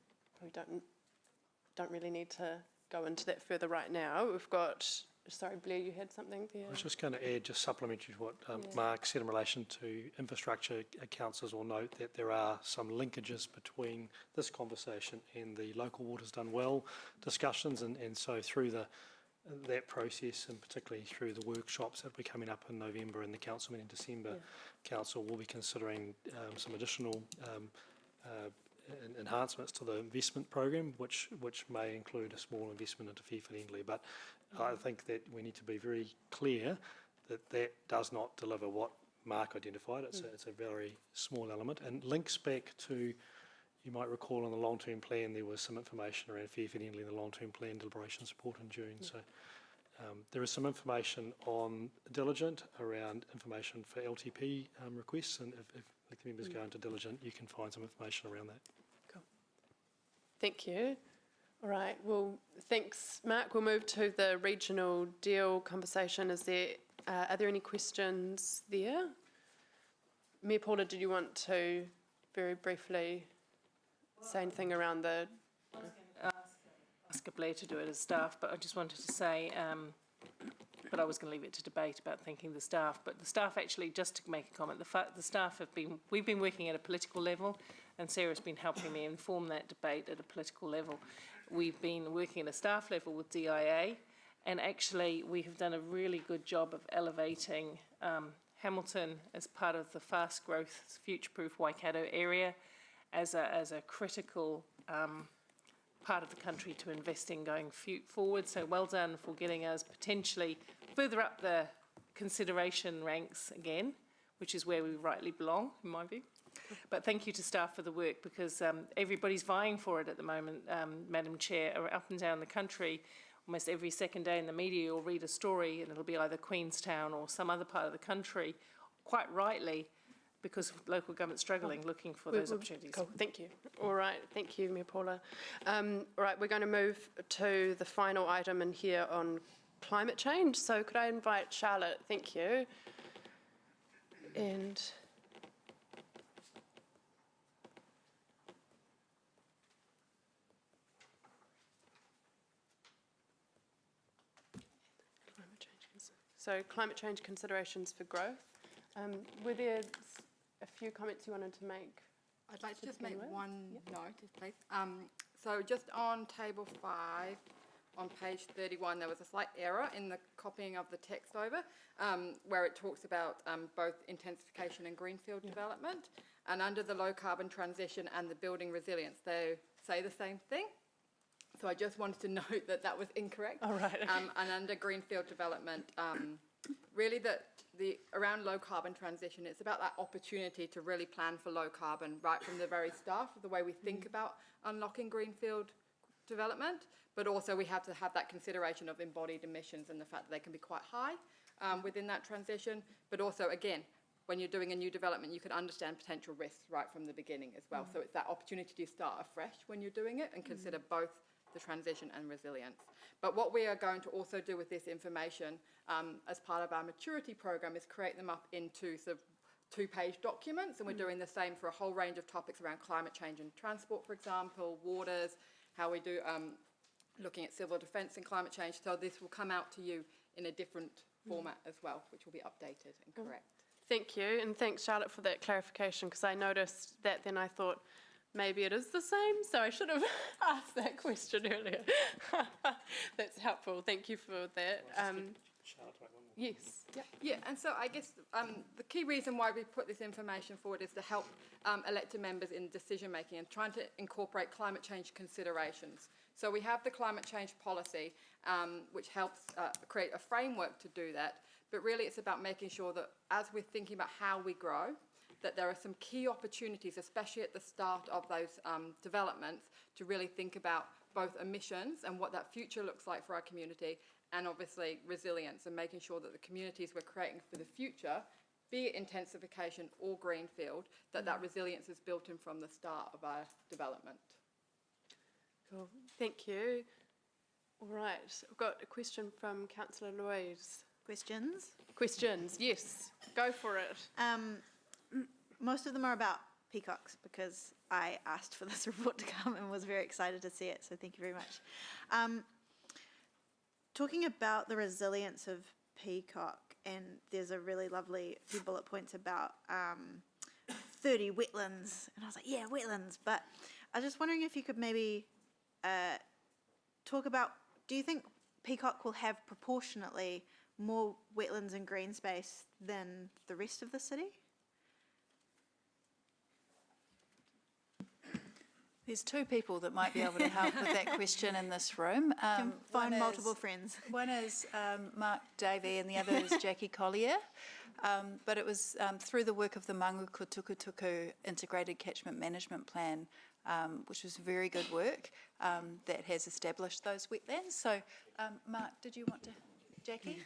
don't really need to go into that further right now. We've got, sorry Blair, you had something there? I was just going to add, just supplementary to what Mark said in relation to infrastructure. Councillors will note that there are some linkages between this conversation and the Local Waters Done Well discussions, and so through that process, and particularly through the workshops that will be coming up in November and the council meeting in December, council will be considering some additional enhancements to the investment program, which may include a small investment into Fairfield Endley. But I think that we need to be very clear that that does not deliver what Mark identified. It's a very small element, and links back to, you might recall on the long-term plan there was some information around Fairfield Endley in the long-term plan deliberation support in June. So there is some information on Diligent around information for LTP requests, and if the members go into Diligent, you can find some information around that. Cool. Thank you. All right, well, thanks, Mark. We'll move to the regional deal conversation. Are there any questions there? Mayor Paula, did you want to very briefly say anything around the... Ask Blair to do it as staff, but I just wanted to say, but I was going to leave it to debate about thanking the staff, but the staff actually, just to make a comment, the staff we've been working at a political level, and Sarah's been helping me inform that debate at a political level. We've been working at a staff level with DIA, and actually we have done a really good job of elevating Hamilton as part of the fast growth, future-proof Waikato area as a critical part of the country to invest in going forward. So well done for getting us potentially further up the consideration ranks again, which is where we rightly belong, in my view. But thank you to staff for the work, because everybody's vying for it at the moment, Madam Chair, up and down the country. Almost every second day in the media you'll read a story and it'll be either Queenstown or some other part of the country, quite rightly, because local government's struggling, looking for those opportunities. Cool. Thank you. All right, thank you, Mayor Paula. All right, we're going to move to the final item in here on climate change. So could I invite Charlotte? Thank you. And climate change considerations for growth. Were there a few comments you wanted to make? I'd like to just make one note, please. So just on table 5, on page 31, there was a slight error in the copying of the text over, where it talks about both intensification and greenfield development, and under the low carbon transition and the building resilience, they say the same thing. So I just wanted to note that that was incorrect. All right. And under greenfield development, really around low carbon transition, it's about that opportunity to really plan for low carbon right from the very start, the way we think about unlocking greenfield development, but also we have to have that consideration of embodied emissions and the fact that they can be quite high within that transition. But also, again, when you're doing a new development, you can understand potential risks right from the beginning as well. So it's that opportunity to start afresh when you're doing it and consider both the transition and resilience. But what we are going to also do with this information as part of our maturity program is create them up into sort of 2-page documents, and we're doing the same for a whole range of topics around climate change and transport, for example, waters, how we do looking at civil defence and climate change. So this will come out to you in a different format as well, which will be updated and correct. Thank you, and thanks, Charlotte, for that clarification, because I noticed that, then I thought maybe it is the same, so I should have asked that question earlier. That's helpful. Thank you for that. Yes. Yeah, and so I guess the key reason why we put this information forward is to help elected members in decision making and trying to incorporate climate change considerations. So we have the climate change policy, which helps create a framework to do that, but really it's about making sure that as we're thinking about how we grow, that there are some key opportunities, especially at the start of those developments, to really think about both emissions and what that future looks like for our community, and obviously resilience and making sure that the communities we're creating for the future, be it intensification or greenfield, that resilience is built in from the start of our development. Cool. Thank you. All right. I've got a question from Councillor Louise. Questions? Questions, yes. Go for it. Most of them are about peacocks because I asked for this report to come and was very excited to see it, so thank you very much. Talking about the resilience of peacock, and there's a really lovely few bullet points about 30 wetlands, and I was like, yeah, wetlands, but I was just wondering if you could maybe talk about, do you think peacock will have proportionately more wetlands and green space than the rest of the city? There's two people that might be able to help with that question in this room. Can find multiple friends. One is Mark Davey and the other is Jackie Collier. But it was through the work of the Manguko Tukutuku Integrated Catchment Management Plan, which was very good work, that has established those wetlands. So, Mark, did you want to? Jackie?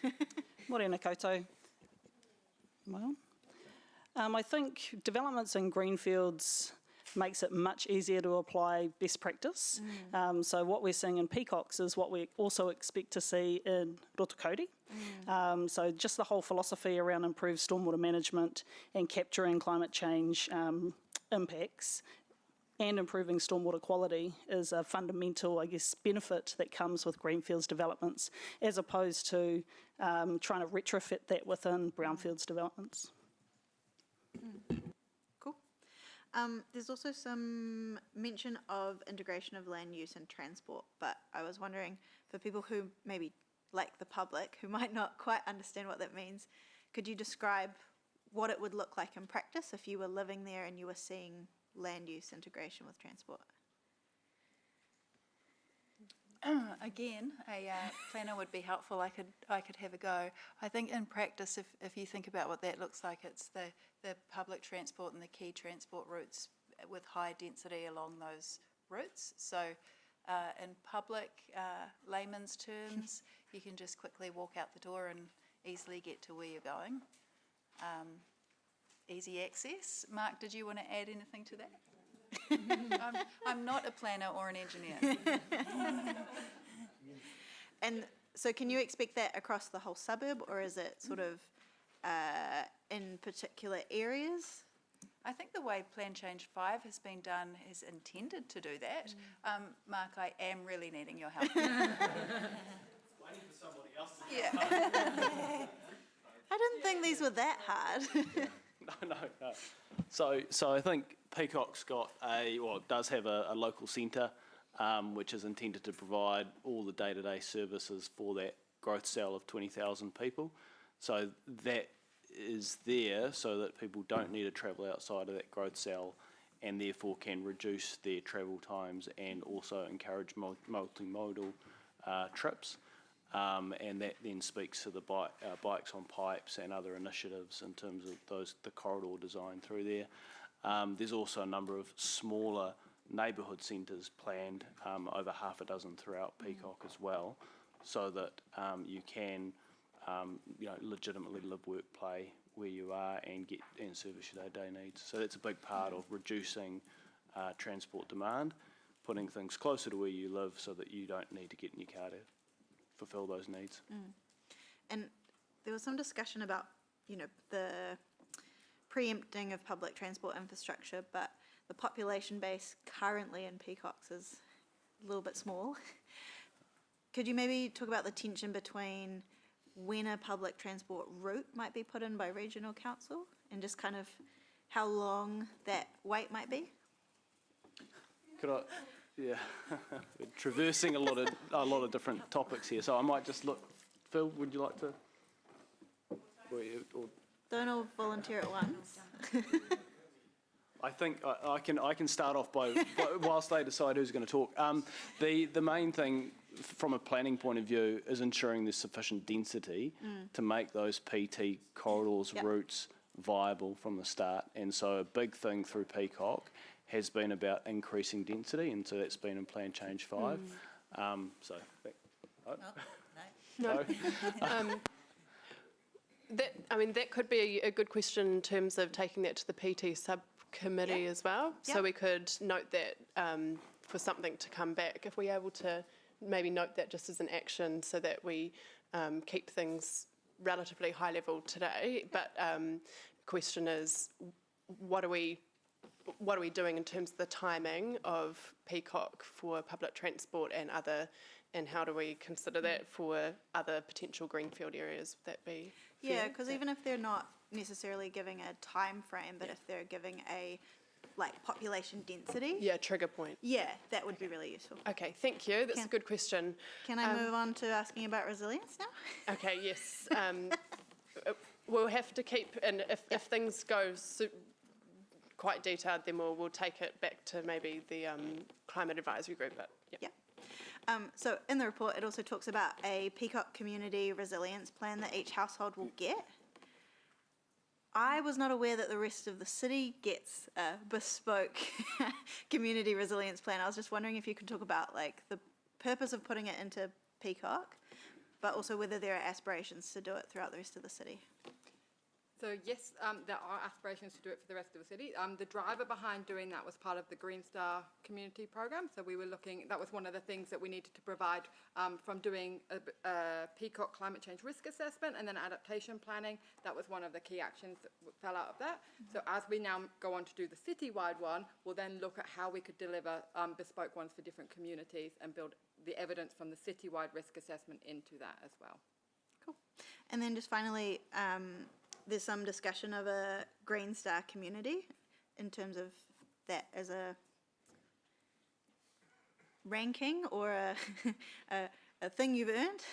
Morena koutou. Well, I think developments in greenfields makes it much easier to apply best practice. So what we're seeing in peacocks is what we also expect to see in Rotorua. So just the whole philosophy around improved stormwater management and capturing climate change impacts and improving stormwater quality is a fundamental, I guess, benefit that comes with greenfields developments, as opposed to trying to retrofit that within brownfields developments. Cool. There's also some mention of integration of land use and transport, but I was wondering, for people who maybe, like the public, who might not quite understand what that means, could you describe what it would look like in practice if you were living there and you were seeing land use integration with transport? Again, a planner would be helpful. I could have a go. I think in practice, if you think about what that looks like, it's the public transport and the key transport routes with high density along those routes. So in public layman's terms, you can just quickly walk out the door and easily get to where you're going. Easy access. Mark, did you want to add anything to that? I'm not a planner or an engineer. And so can you expect that across the whole suburb, or is it sort of in particular areas? I think the way Plan Change 5 has been done is intended to do that. Mark, I am really needing your help. Waiting for somebody else to Yeah. I didn't think these were that hard. No. So I think Peacock's got it does have a local centre, which is intended to provide all the day-to-day services for that growth cell of 20,000 people. So that is there so that people don't need to travel outside of that growth cell, and therefore can reduce their travel times and also encourage multimodal trips. And that then speaks to the bikes on pipes and other initiatives in terms of the corridor design through there. There's also a number of smaller neighbourhood centres planned, over half a dozen throughout Peacock as well, so that you can legitimately live, work, play where you are and service your day-to-day needs. So that's a big part of reducing transport demand, putting things closer to where you live so that you don't need to get in your car to fulfil those needs. And there was some discussion about, the preempting of public transport infrastructure, but the population base currently in Peacocks is a little bit small. Could you maybe talk about the tension between when a public transport route might be put in by regional council and just kind of how long that wait might be? Could I, yeah, we're traversing a lot of different topics here, so I might just look, Phil, would you like to? Or Don't all volunteer at once. I think I can start off by whilst they decide who's going to talk. The main thing from a planning point of view is ensuring there's sufficient density to make those PT corridors, routes viable from the start. And so a big thing through Peacock has been about increasing density, and so that's been in Plan Change 5. So, No. That could be a good question in terms of taking that to the PT subcommittee as well. So we could note that for something to come back, if we're able to maybe note that just as an action so that we keep things relatively high level today. But the question is, what are we doing in terms of the timing of Peacock for public transport and how do we consider that for other potential greenfield areas? Would that be fair? Yeah, because even if they're not necessarily giving a time frame, but if they're giving a population density. Yeah, trigger point. Yeah, that would be really useful. Okay, thank you. That's a good question. Can I move on to asking about resilience now? Okay, yes. We'll have to keep, and if things go quite detailed, then we'll take it back to maybe the climate advisory group. But yeah. So in the report, it also talks about a Peacock community resilience plan that each household will get. I was not aware that the rest of the city gets a bespoke community resilience plan. I was just wondering if you could talk about the purpose of putting it into Peacock, but also whether there are aspirations to do it throughout the rest of the city. So yes, there are aspirations to do it for the rest of the city. The driver behind doing that was part of the Green Star community program. So we were looking, that was one of the things that we needed to provide from doing a Peacock climate change risk assessment and then adaptation planning. That was one of the key actions that fell out of that. So as we now go on to do the citywide one, we'll then look at how we could deliver bespoke ones for different communities and build the evidence from the citywide risk assessment into that as well. Cool. And then just finally, there's some discussion of a Green Star community in terms of that as a ranking or a thing you've earned.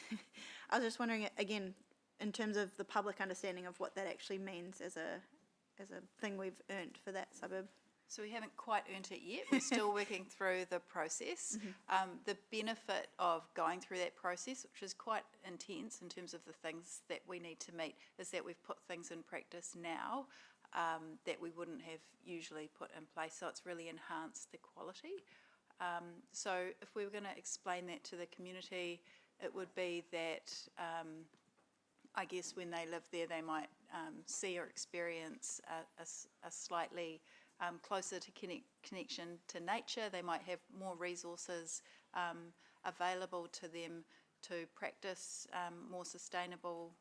I was just wondering, again, in terms of the public understanding of what that actually means as a thing we've earned for that suburb. So we haven't quite earned it yet. We're still working through the process. The benefit of going through that process, which is quite intense in terms of the things that we need to meet, is that we've put things in practice now that we wouldn't have usually put in place. So it's really enhanced the quality. So if we were going to explain that to the community, it would be that I guess when they live there, they might see or experience a slightly closer to connection to nature. They might have more resources available to them to practice more sustainable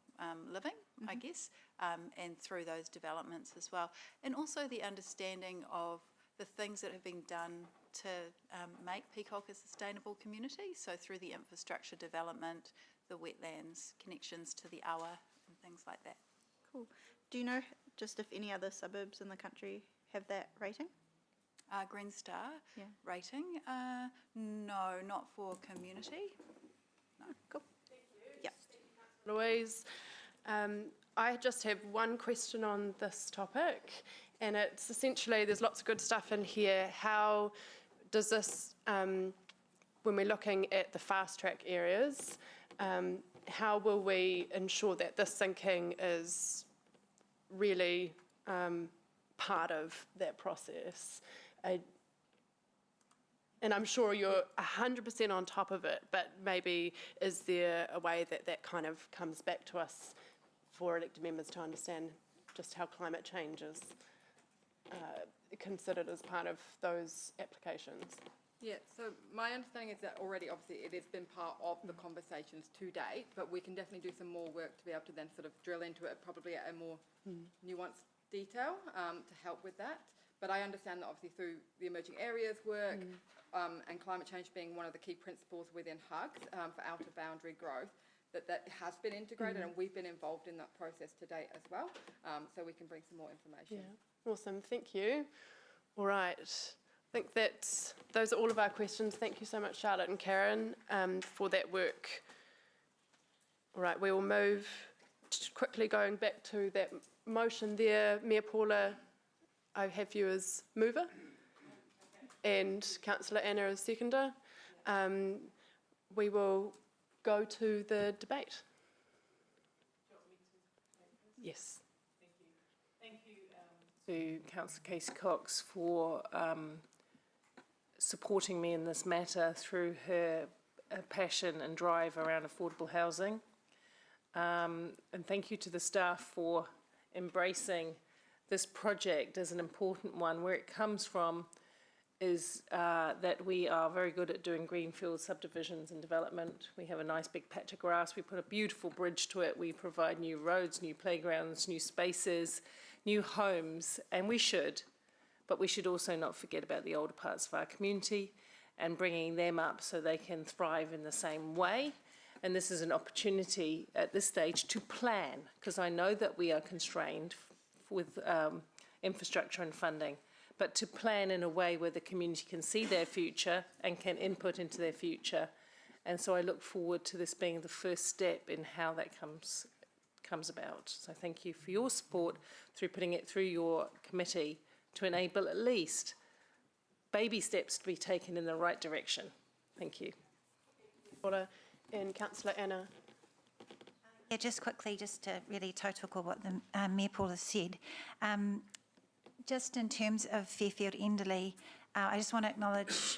living, I guess, and through those developments as well. And also the understanding of the things that have been done to make Peacock a sustainable community. So through the infrastructure development, the wetlands, connections to the awa and things like that. Cool. Do you know just if any other suburbs in the country have that rating? Green Star rating? No, not for community. No. Cool. Yep. Louise, I just have one question on this topic, and it's essentially, there's lots of good stuff in here. How does this, when we're looking at the fast track areas, how will we ensure that this thinking is really part of that process? And I'm sure you're 100% on top of it, but maybe is there a way that that kind of comes back to us for elected members to understand just how climate change is considered as part of those applications? Yeah, so my understanding is that already, obviously, it has been part of the conversations to date, but we can definitely do some more work to be able to then sort of drill into it, probably at a more nuanced detail to help with that. But I understand that obviously through the emerging areas work and climate change being one of the key principles within HUGs for outer boundary growth, that has been integrated, and we've been involved in that process to date as well, so we can bring some more information. Yeah, awesome, thank you. All right, I think those are all of our questions. Thank you so much, Charlotte and Karen, for that work. All right, we will move quickly going back to that motion there. Mayor Paula, I have you as mover and Councillor Anna as seconder. We will go to the debate. Yes. Thank you to Councillor Casey Cox for supporting me in this matter through her passion and drive around affordable housing. And thank you to the staff for embracing this project as an important one. Where it comes from is that we are very good at doing greenfield subdivisions and development. We have a nice big patch of grass. We put a beautiful bridge to it. We provide new roads, new playgrounds, new spaces, new homes, and we should. But we should also not forget about the older parts of our community and bringing them up so they can thrive in the same way. And this is an opportunity at this stage to plan, because I know that we are constrained with infrastructure and funding, but to plan in a way where the community can see their future and can input into their future. And so I look forward to this being the first step in how that comes about. So thank you for your support through putting it through your committee to enable at least baby steps to be taken in the right direction. Thank you. And Councillor Anna. Yeah, just quickly, just to really tautoko what the Mayor Paul has said. Just in terms of Fairfield Enderley, I just want to acknowledge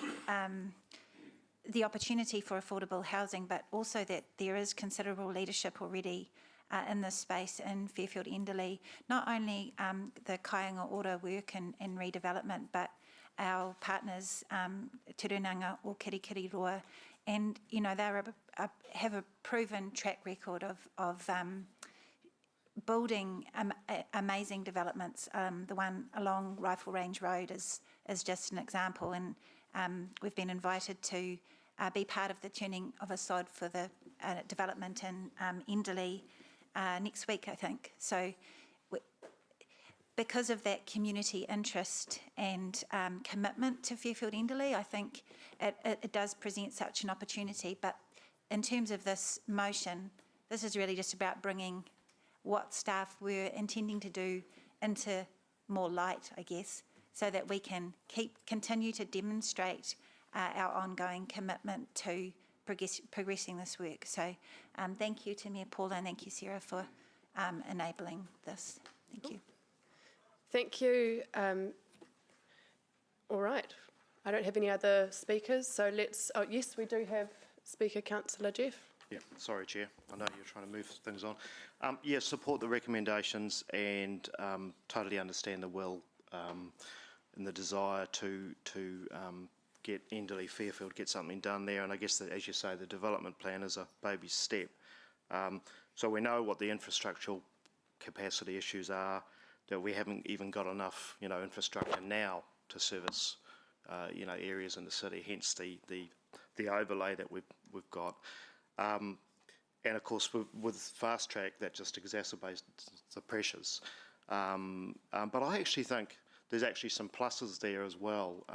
the opportunity for affordable housing, but also that there is considerable leadership already in this space in Fairfield Enderley. Not only the Kāinga Ora work and redevelopment, but our partners, Turunanga or Kirikiriroa, and you know they have a proven track record of building amazing developments. The one along Rifle Range Road is just an example, and we've been invited to be part of the turning of a sod for the development in Enderley next week, I think. So because of that community interest and commitment to Fairfield Enderley, I think it does present such an opportunity. But in terms of this motion, this is really just about bringing what staff were intending to do into more light, I guess, so that we can continue to demonstrate our ongoing commitment to progressing this work. So thank you to Mayor Paula and thank you, Sarah, for enabling this. Thank you. Thank you. All right. I don't have any other speakers, so let's... Oh, yes, we do have Speaker Councillor Jeff. Yeah, sorry, Chair. I know you're trying to move things on. Yeah, support the recommendations and totally understand the will and the desire to get Enderley Fairfield, get something done there. And I guess that, as you say, the development plan is a baby step. So we know what the infrastructural capacity issues are, that we haven't even got enough, infrastructure now to service, areas in the city, hence the overlay that we've got. And of course, with Fast Track, that just exacerbates the pressures. But I actually think there's actually some pluses there as well,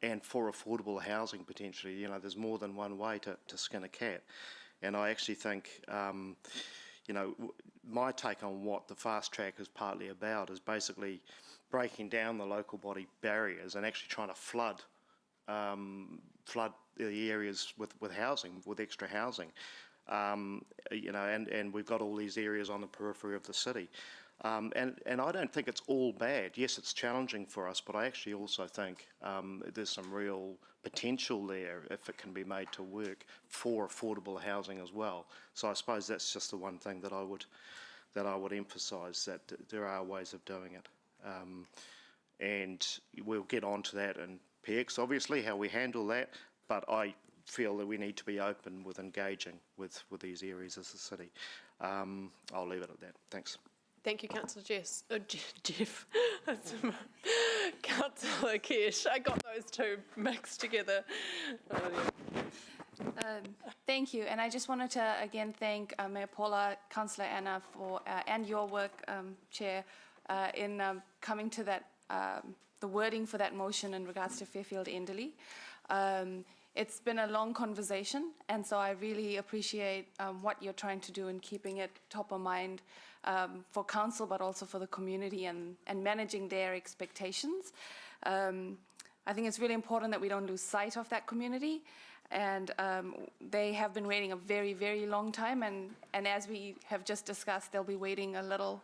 and for affordable housing potentially. There's more than one way to skin a cat. And I actually think, my take on what the Fast Track is partly about is basically breaking down the local body barriers and actually trying to flood the areas with housing, with extra housing. And we've got all these areas on the periphery of the city. And I don't think it's all bad. Yes, it's challenging for us, but I actually also think there's some real potential there if it can be made to work for affordable housing as well. So I suppose that's just the one thing that I would emphasise, that there are ways of doing it. And we'll get on to that in PX, obviously, how we handle that, but I feel that we need to be open with engaging with these areas as a city. I'll leave it at that. Thanks. Thank you, Councillor Jeff. Councillor Kirsch. I got those two mixed together. Oh, yeah. Thank you, and I just wanted to again thank Mayor Paula, Councillor Anna, for and your work, Chair, in coming to that the wording for that motion in regards to Fairfield Enderley. It's been a long conversation, and so I really appreciate what you're trying to do in keeping it top of mind for council, but also for the community and managing their expectations. I think it's really important that we don't lose sight of that community. And they have been waiting a very, very long time. And as we have just discussed, they'll be waiting a little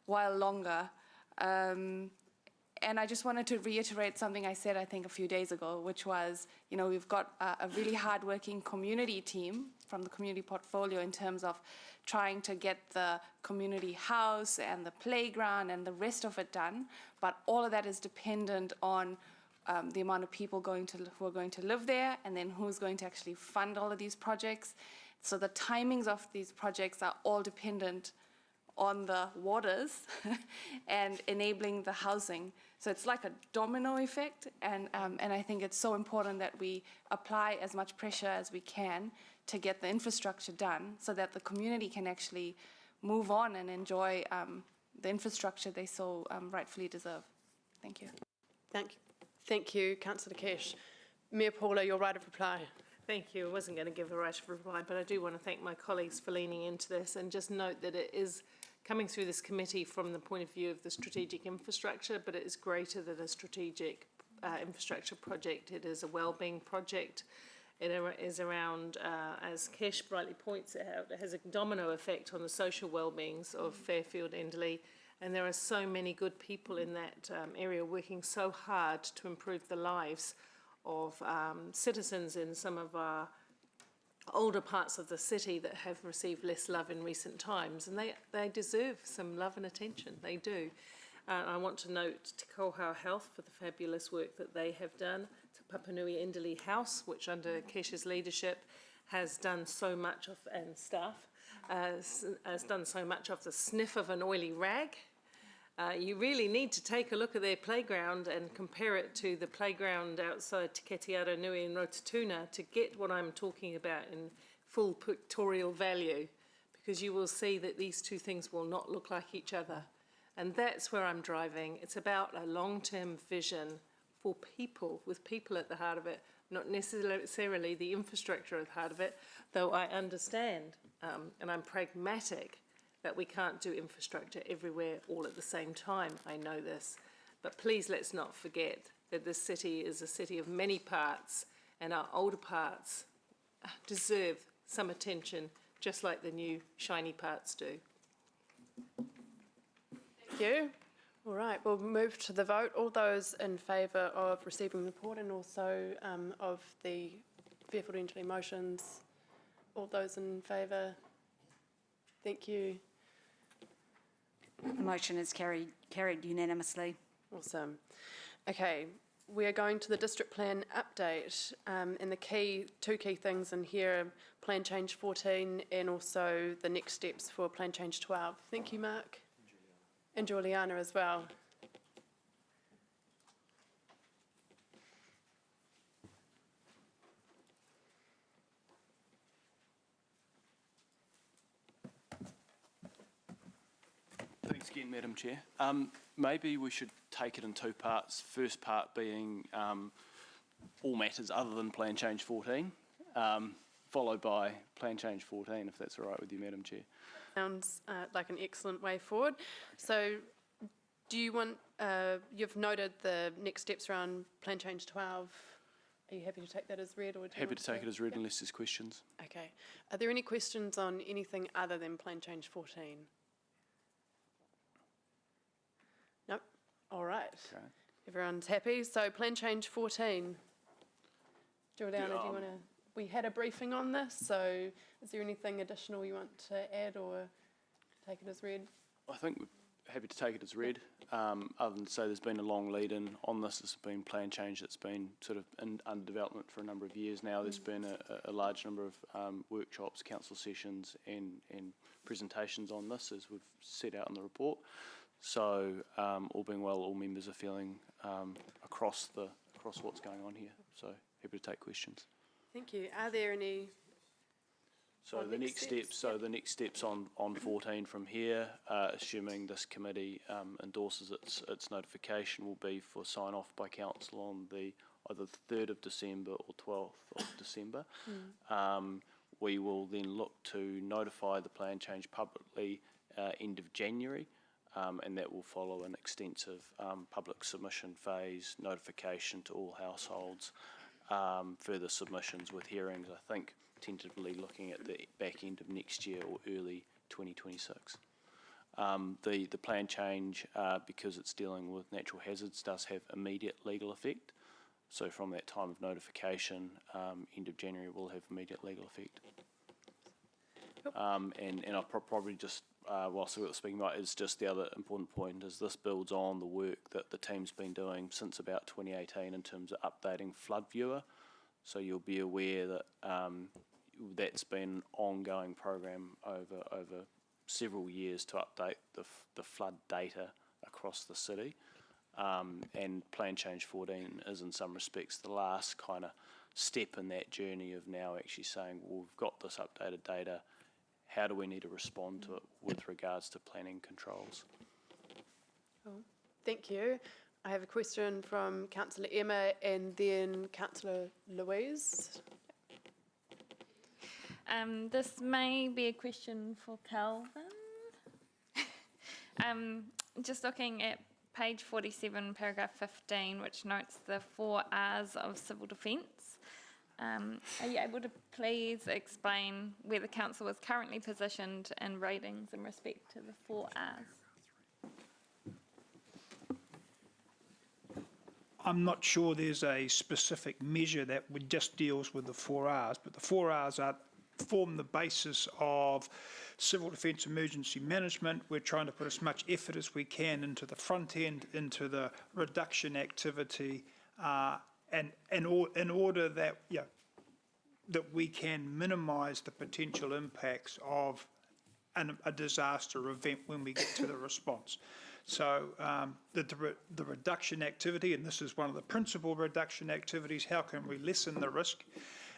while longer. And I just wanted to reiterate something I said, I think, a few days ago, which was, you know, we've got a really hardworking community team from the community portfolio in terms of trying to get the community house and the playground and the rest of it done. But all of that is dependent on the amount of people who are going to live there, and then who's going to actually fund all of these projects. So the timings of these projects are all dependent on the waters and enabling the housing. So it's like a domino effect, and I think it's so important that we apply as much pressure as we can to get the infrastructure done so that the community can actually move on and enjoy the infrastructure they so rightfully deserve. Thank you. Thank you, Councillor Kesh. Mayor Paula, your right of reply. Thank you. I wasn't going to give a right of reply, but I do want to thank my colleagues for leaning into this and just note that it is coming through this committee from the point of view of the strategic infrastructure, but it is greater than a strategic infrastructure project. It is a wellbeing project. It is around, as Kesh rightly points out, it has a domino effect on the social wellbeings of Fairfield Enderley. And there are so many good people in that area working so hard to improve the lives of citizens in some of our older parts of the city that have received less love in recent times. And they deserve some love and attention, they do. I want to note Te Koha Health for the fabulous work that they have done, to Papanui Enderley House, which under Kesh's leadership has done so much of, and staff, has done so much of the sniff of an oily rag. You really need to take a look at their playground and compare it to the playground outside Te Ketiara Nui in Rotatuna to get what I'm talking about in full pictorial value, because you will see that these two things will not look like each other. And that's where I'm driving. It's about a long-term vision for people, with people at the heart of it, not necessarily the infrastructure at the heart of it, though I understand, and I'm pragmatic, that we can't do infrastructure everywhere all at the same time. I know this. But please let's not forget that this city is a city of many parts, and our older parts deserve some attention, just like the new shiny parts do. Thank you. All right, we'll move to the vote. All those in favour of receiving the report and also of the Fairfield Enderley motions, all those in favour? Thank you. The motion is carried unanimously. Awesome. Okay, we are going to the district plan update, and the two key things in here, plan change 14 and also the next steps for plan change 12. Thank you, Mark. And Juliana as well. Thanks again, Madam Chair. Maybe we should take it in two parts. First part being all matters other than Plan Change 14, followed by Plan Change 14, if that's all right with you, Madam Chair. Sounds like an excellent way forward. So do you want, you've noted the next steps around Plan Change 12. Are you happy to take that as read? Or Happy to take it as read unless there's questions. Okay. Are there any questions on anything other than Plan Change 14? Nope. All right. Okay. Everyone's happy. So Plan Change 14. Juliana, do you want to... We had a briefing on this, so is there anything additional you want to add or take it as read? I think we're happy to take it as read. Other than to say there's been a long lead-in on this. There's been plan change that's been sort of under development for a number of years now. There's been a large number of workshops, council sessions and presentations on this, as we've set out in the report. So all being well, all members are feeling across what's going on here. So happy to take questions. Thank you. Are there any? So the next steps on 14 from here, assuming this committee endorses its notification, will be for sign off by council on either the 3rd of December or 12th of December. We will then look to notify the plan change publicly end of January, and that will follow an extensive public submission phase, notification to all households, further submissions with hearings, I think tentatively looking at the back end of next year or early 2026. The plan change, because it's dealing with natural hazards, does have immediate legal effect. So from that time of notification, end of January will have immediate legal effect. And I'll probably just, whilst we're speaking about, is just the other important point is this builds on the work that the team's been doing since about 2018 in terms of updating Flood Viewer. So you'll be aware that that's been an ongoing program over several years to update the flood data across the city. And Plan Change 14 is in some respects the last kind of step in that journey of now actually saying, well, we've got this updated data, how do we need to respond to it with regards to planning controls? Cool. Thank you. I have a question from Councillor Emma and then Councillor Louise. This may be a question for Calvin. Just looking at page 47, paragraph 15, which notes the 4 R's of civil defence. Are you able to please explain where the council is currently positioned in ratings in respect to the 4 R's? I'm not sure there's a specific measure that just deals with the 4 R's, but the 4 R's form the basis of civil defence emergency management. We're trying to put as much effort as we can into the front end, into the reduction activity, and in order that that we can minimise the potential impacts of a disaster event when we get to the response. So the reduction activity, and this is one of the principal reduction activities, how can we lessen the risk?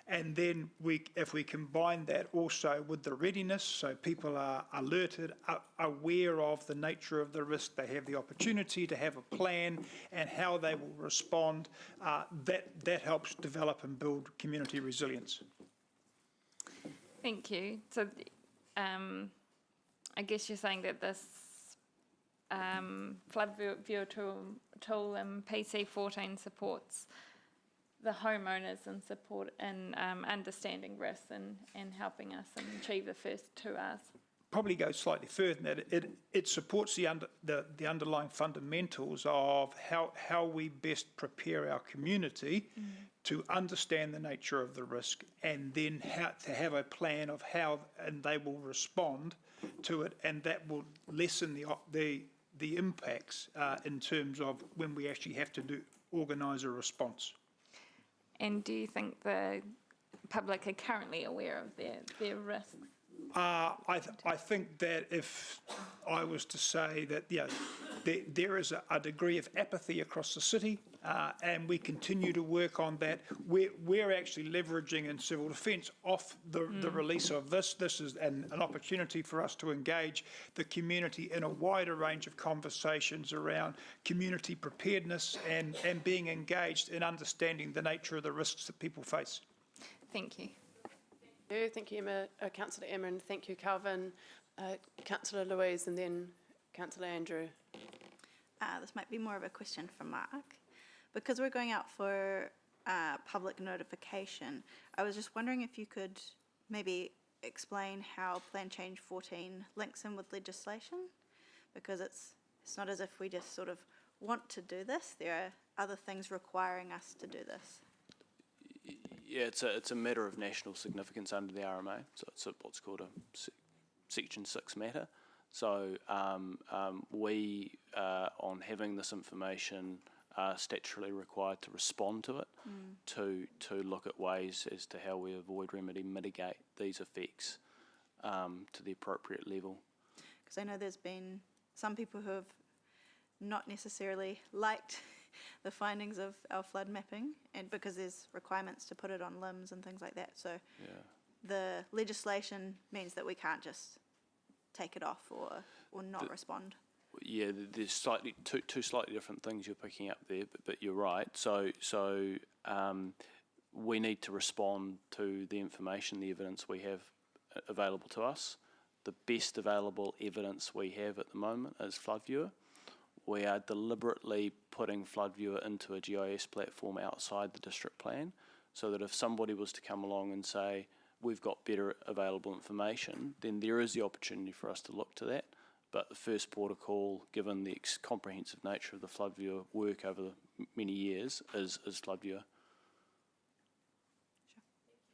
And then if we combine that also with the readiness, so people are alerted, aware of the nature of the risk, they have the opportunity to have a plan and how they will respond, that helps develop and build community resilience. Thank you. So I guess you're saying that this Flood Viewer tool and PC14 supports the homeowners and support in understanding risks and helping us achieve the first 2 R's. Probably go slightly further than that. It supports the underlying fundamentals of how we best prepare our community to understand the nature of the risk, and then how to have a plan of how and they will respond to it, and that will lessen the impacts in terms of when we actually have to organise a response. And do you think the public are currently aware of their risks? I think that if I was to say that, there is a degree of apathy across the city, and we continue to work on that. We're actually leveraging in civil defence off the release of this. This is an opportunity for us to engage the community in a wider range of conversations around community preparedness and being engaged in understanding the nature of the risks that people face. Thank you. Thank you, Emma, Councillor Emma, and thank you, Calvin. Councillor Louise, and then Councillor Andrew. This might be more of a question for Mark. Because we're going out for public notification, I was just wondering if you could maybe explain how Plan Change 14 links in with legislation, because it's not as if we just sort of want to do this. There are other things requiring us to do this. Yeah, it's a matter of national significance under the RMA, so it's what's called a Section 6 matter. So we, on having this information, are statutorily required to respond to it, to look at ways as to how we avoid, remedy, mitigate these effects to the appropriate level. Because I know there's been some people who have not necessarily liked the findings of our flood mapping, and because there's requirements to put it on limbs and things like that. So the legislation means that we can't just take it off or not respond. Yeah, there's two slightly different things you're picking up there, but you're right. So we need to respond to the information, the evidence we have available to us. The best available evidence we have at the moment is FloodViewer. We are deliberately putting FloodViewer into a GIS platform outside the district plan, so that if somebody was to come along and say, we've got better available information, then there is the opportunity for us to look to that. But the first port of call, given the comprehensive nature of the FloodViewer work over the many years, is FloodViewer.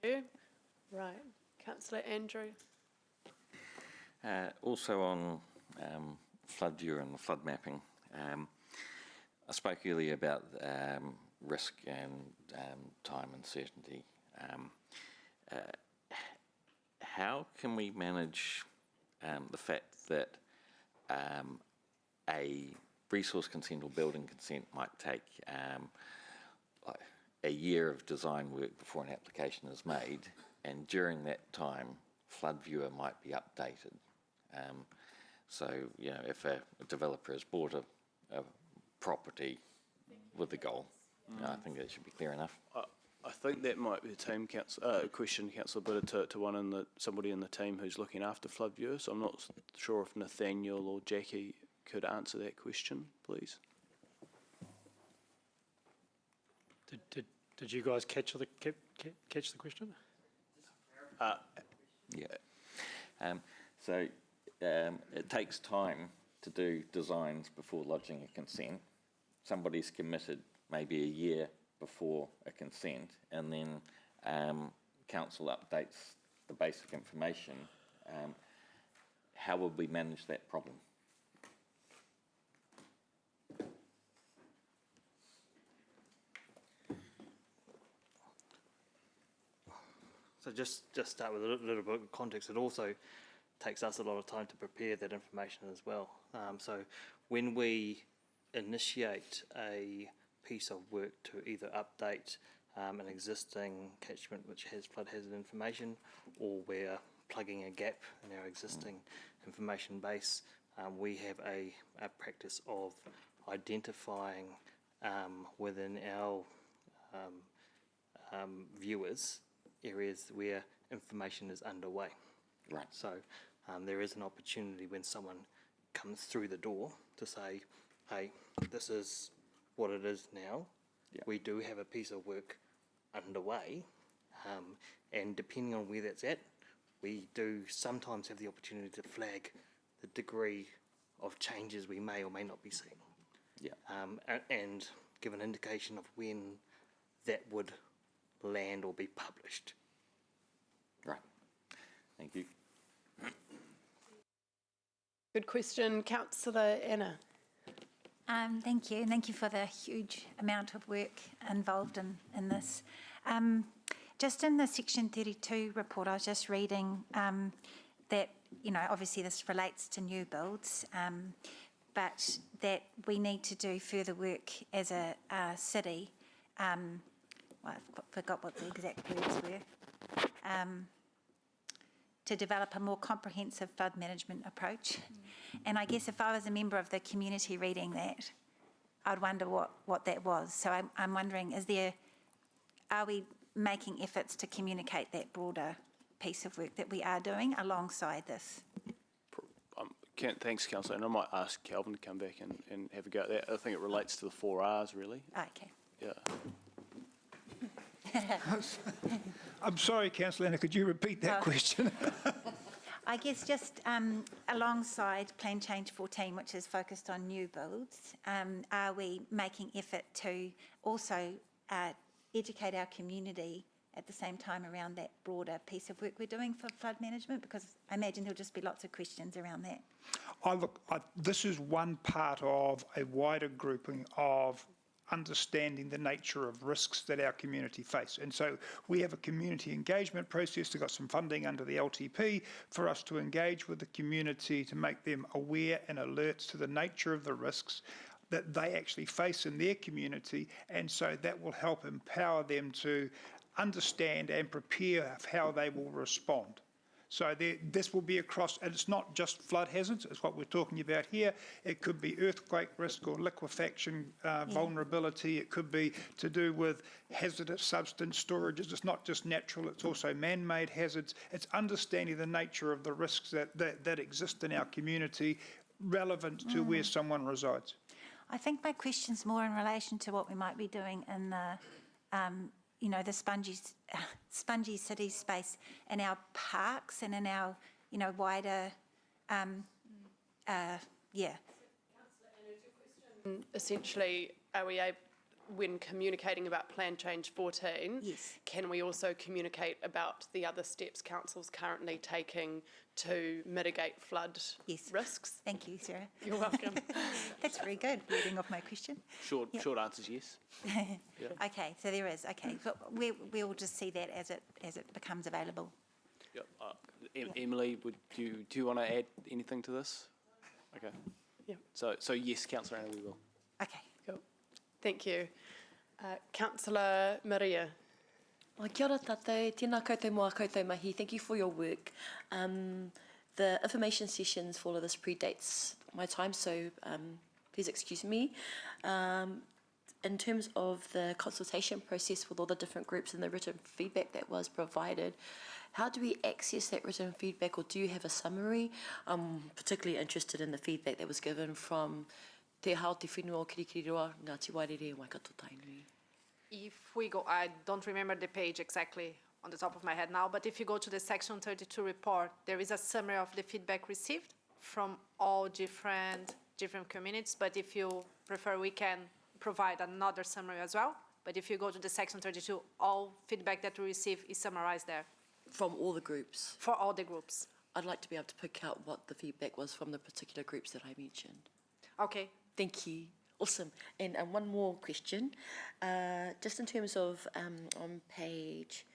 Thank you. Right. Councillor Andrew. Also on FloodViewer and the flood mapping, I spoke earlier about risk and time uncertainty. How can we manage the fact that a resource consent or building consent might take like a year of design work before an application is made, and during that time FloodViewer might be updated? So, you know, if a developer has bought a property with the goal, I think that should be clear enough. I think that might be a team question, Councillor Bitter, to somebody in the team who's looking after FloodViewer. So I'm not sure if Nathaniel or Jackie could answer that question, please. Did you guys catch the question? Yeah. So it takes time to do designs before lodging a consent. Somebody's committed maybe a year before a consent, and then council updates the basic information. How would we manage that problem? So just start with a little bit of context. It also takes us a lot of time to prepare that information as well. So when we initiate a piece of work to either update an existing catchment which has flood hazard information, or we're plugging a gap in our existing information base, we have a practice of identifying within our viewers areas where information is underway. Right. So there is an opportunity when someone comes through the door to say, hey, this is what it is now. Yeah. We do have a piece of work underway, and depending on where that's at, we do sometimes have the opportunity to flag the degree of changes we may or may not be seeing. Yeah. And give an indication of when that would land or be published. Right. Thank you. Good question. Councillor Anna. Thank you, and thank you for the huge amount of work involved in this. Just in the Section 32 report, I was just reading that, you know, obviously this relates to new builds, but that we need to do further work as a city. Well, I forgot what the exact words were. To develop a more comprehensive flood management approach. And I guess if I was a member of the community reading that, I'd wonder what that was. So I'm wondering, are we making efforts to communicate that broader piece of work that we are doing alongside this? Thanks, Councillor, and I might ask Calvin to come back and have a go at that. I think it relates to the 4 Rs, really. Okay. Yeah. I'm sorry, Councillor Anna, could you repeat that question? I guess just alongside Plan Change 14, which is focused on new builds, are we making effort to also educate our community at the same time around that broader piece of work we're doing for flood management? Because I imagine there'll just be lots of questions around that. This is one part of a wider grouping of understanding the nature of risks that our community face. And so we have a community engagement process. We've got some funding under the LTP for us to engage with the community to make them aware and alert to the nature of the risks. that they actually face in their community, and so that will help empower them to understand and prepare how they will respond. So this will be across, and it's not just flood hazards, it's what we're talking about here. It could be earthquake risk or liquefaction vulnerability. It could be to do with hazardous substance storages. It's not just natural, it's also man-made hazards. It's understanding the nature of the risks that exist in our community relevant to where someone resides. I think my question's more in relation to what we might be doing in the the spongy city space in our parks and in our, wider, Essentially, are we able, when communicating about Plan Change 14, can we also communicate about the other steps council's currently taking to mitigate flood risks? Thank you, Sarah. You're welcome. That's very good, leading off my question. Short answer is yes. Okay, so there is. Okay, so we'll just see that as it becomes available. Yep. Emily, do you want to add anything to this? Okay. Yeah. So yes, Councillor Anna, we will. Okay. Cool. Thank you. Councillor Maria. Kia ora tātou, tēnā koutou moa koutou mahi. Thank you for your work. The information sessions for all of this predates my time, so please excuse me. In terms of the consultation process with all the different groups and the written feedback that was provided, how do we access that written feedback, or do you have a summary? I'm particularly interested in the feedback that was given from Te Hao Te Whenua o Kirikiriroa, Ngāti Wairere, Waikato Tainui. If we go, I don't remember the page exactly on the top of my head now, but if you go to the Section 32 report, there is a summary of the feedback received from all different communities, but if you prefer, we can provide another summary as well. But if you go to the Section 32, all feedback that we receive is summarized there. From all the groups? For all the groups. I'd like to be able to pick out what the feedback was from the particular groups that I mentioned. Okay. Thank you. Awesome. And one more question. Just in terms of on page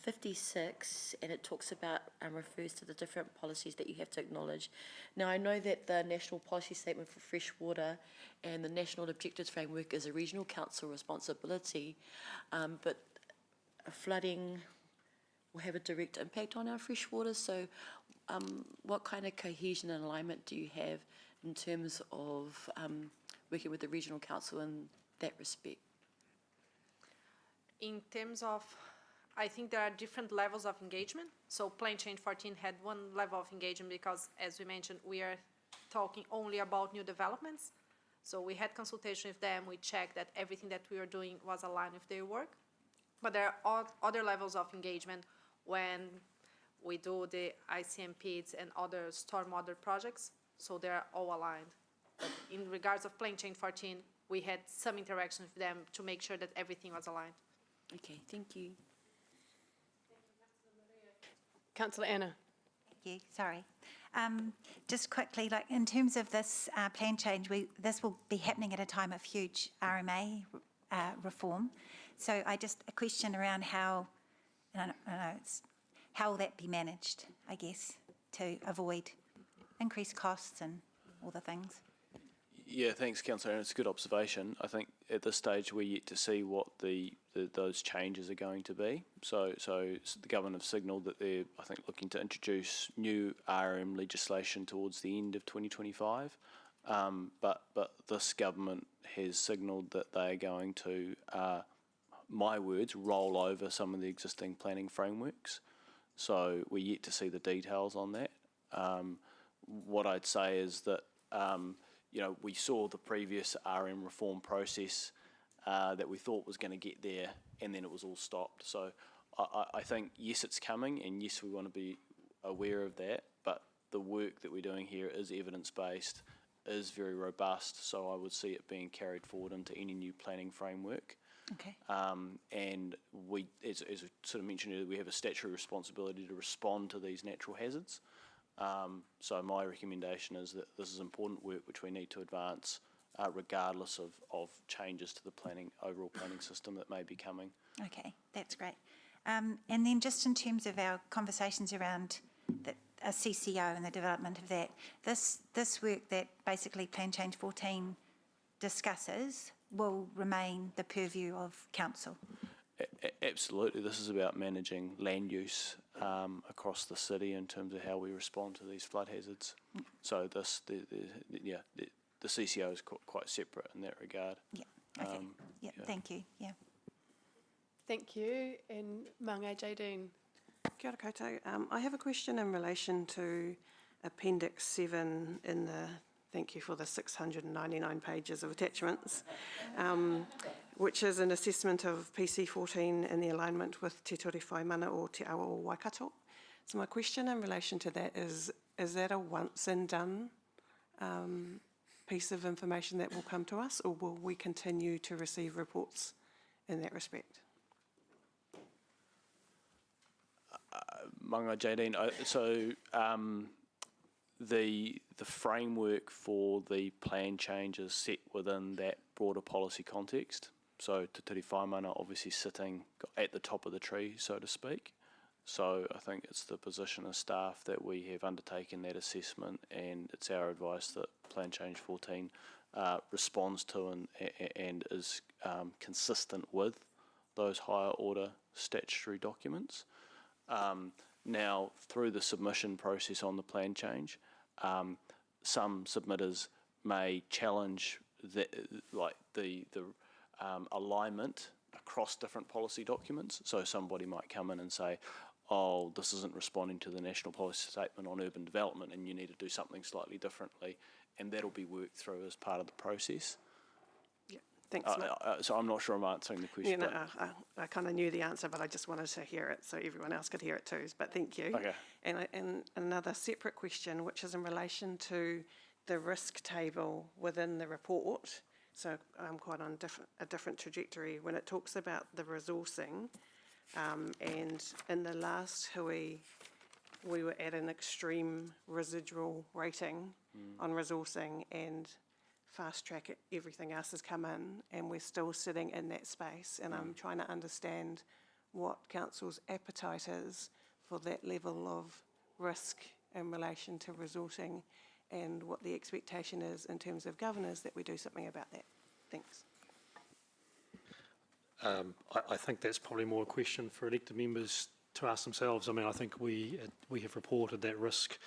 56, and it talks about and refers to the different policies that you have to acknowledge. Now, I know that the National Policy Statement for Fresh Water and the National Objectives Framework is a regional council responsibility, but flooding will have a direct impact on our fresh water. So what kind of cohesion and alignment do you have in terms of working with the regional council in that respect? In terms of, I think there are different levels of engagement. So Plan Change 14 had one level of engagement because, as we mentioned, we are talking only about new developments. So we had consultation with them. We checked that everything that we were doing was aligned with their work. But there are other levels of engagement when we do the ICMPs and other stormwater projects. So they're all aligned. But in regards of Plan Change 14, we had some interaction with them to make sure that everything was aligned. Okay, thank you. Councillor Anna. Thank you, sorry. Just quickly, like in terms of this plan change, this will be happening at a time of huge RMA reform. So a question around how, how will that be managed, I guess, to avoid increased costs and all the things? Yeah, thanks, Councillor, and it's a good observation. I think at this stage we're yet to see what those changes are going to be. So the government have signalled that they're, I think, looking to introduce new RM legislation towards the end of 2025. But this government has signalled that they are going to, my words, roll over some of the existing planning frameworks. So we're yet to see the details on that. What I'd say is that we saw the previous RM reform process that we thought was going to get there, and then it was all stopped. So I think, yes, it's coming, and yes, we want to be aware of that, but the work that we're doing here is evidence-based, is very robust, so I would see it being carried forward into any new planning framework. Okay. And we, as I sort of mentioned earlier, we have a statutory responsibility to respond to these natural hazards. So my recommendation is that this is important work which we need to advance regardless of changes to the overall planning system that may be coming. Okay, that's great. And then just in terms of our conversations around a CCO and the development of that, this work that basically Plan Change 14 discusses will remain the purview of council. Absolutely. This is about managing land use across the city in terms of how we respond to these flood hazards. So the CCO is quite separate in that regard. Yeah. Okay. Thank you. Yeah. Thank you. And Mange Jadine. Kia ora koutou. I have a question in relation to Appendix 7 in the, thank you for the 699 pages of attachments, which is an assessment of PC 14 in the alignment with Te Ture Whai Mana o Te Awa o Waikato. So my question in relation to that is that a once and done piece of information that will come to us, or will we continue to receive reports in that respect? Manga Jadine, the framework for the plan change is set within that broader policy context. So Te Ture Whai Mana obviously sitting at the top of the tree, so to speak. So I think it's the position of staff that we have undertaken that assessment, and it's our advice that Plan Change 14 responds to and is consistent with those higher order statutory documents. Now, through the submission process on the plan change, some submitters may challenge the alignment across different policy documents. So somebody might come in and say, oh, this isn't responding to the National Policy Statement on Urban Development and you need to do something slightly differently, and that'll be worked through as part of the process. Yeah, thanks. So I'm not sure I'm answering the question. Yeah, no, I kind of knew the answer, but I just wanted to hear it so everyone else could hear it too. But thank you. Okay. And another separate question, which is in relation to the risk table within the report. So I'm quite on a different trajectory when it talks about the resourcing. And in the last hui, we were at an extreme residual rating on resourcing, and fast track everything else has come in, and we're still sitting in that space. And I'm trying to understand what council's appetite is for that level of risk in relation to resourcing, and what the expectation is in terms of governors that we do something about that. Thanks. I think that's probably more a question for elected members to ask themselves. I mean, I think we have reported that risk.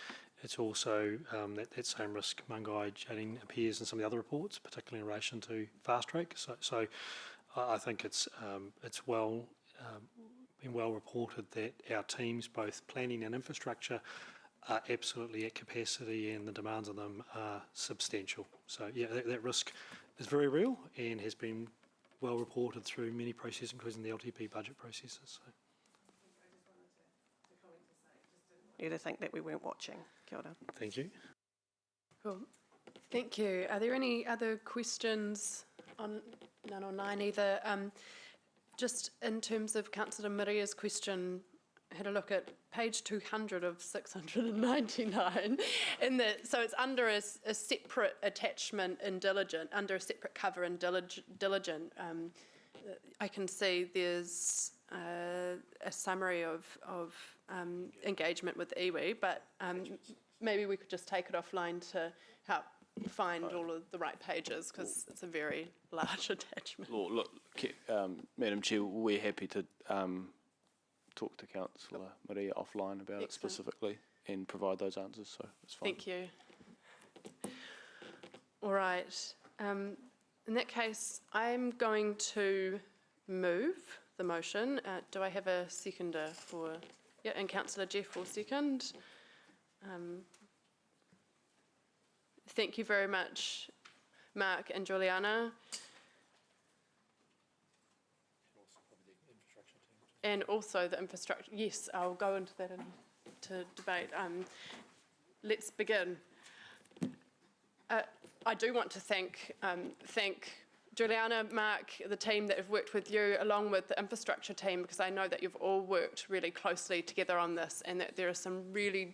It's also that same risk, Mangai Jadine, appears in some of the other reports, particularly in relation to fast track. So I think it's been well reported that our teams, both planning and infrastructure, are absolutely at capacity, and the demands on them are substantial. So yeah, that risk is very real and has been well reported through many processes, including the LTP budget processes. So. You to think that we weren't watching. Kia ora. Thank you. Cool. Thank you. Are there any other questions on none or nine either? Just in terms of Councillor Miria's question, I had a look at page 200 of 699. So it's under a separate attachment in diligent, under a separate cover in diligent. I can see there's a summary of engagement with iwi, but maybe we could just take it offline to help find all of the right pages, because it's a very large attachment. Look, Madam Chair, we're happy to talk to Councillor Maria offline about it specifically and provide those answers, so it's fine. Thank you. All right. In that case, I'm going to move the motion. Do I have a seconder for... Yeah, and Councillor Jeff will second. Thank you very much, Mark and Juliana. And also the infrastructure. Yes, I'll go into that into debate. Let's begin. I do want to thank Juliana, Mark, the team that have worked with you, along with the infrastructure team, because I know that you've all worked really closely together on this, and that there are some really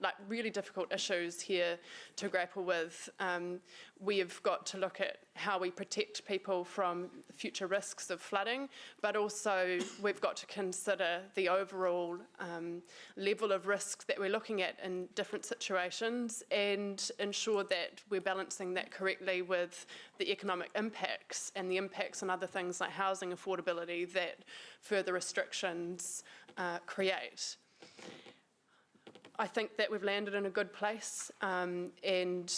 like really difficult issues here to grapple with. We've got to look at how we protect people from future risks of flooding, but also we've got to consider the overall level of risk that we're looking at in different situations and ensure that we're balancing that correctly with the economic impacts and the impacts on other things like housing affordability that further restrictions create. I think that we've landed in a good place, and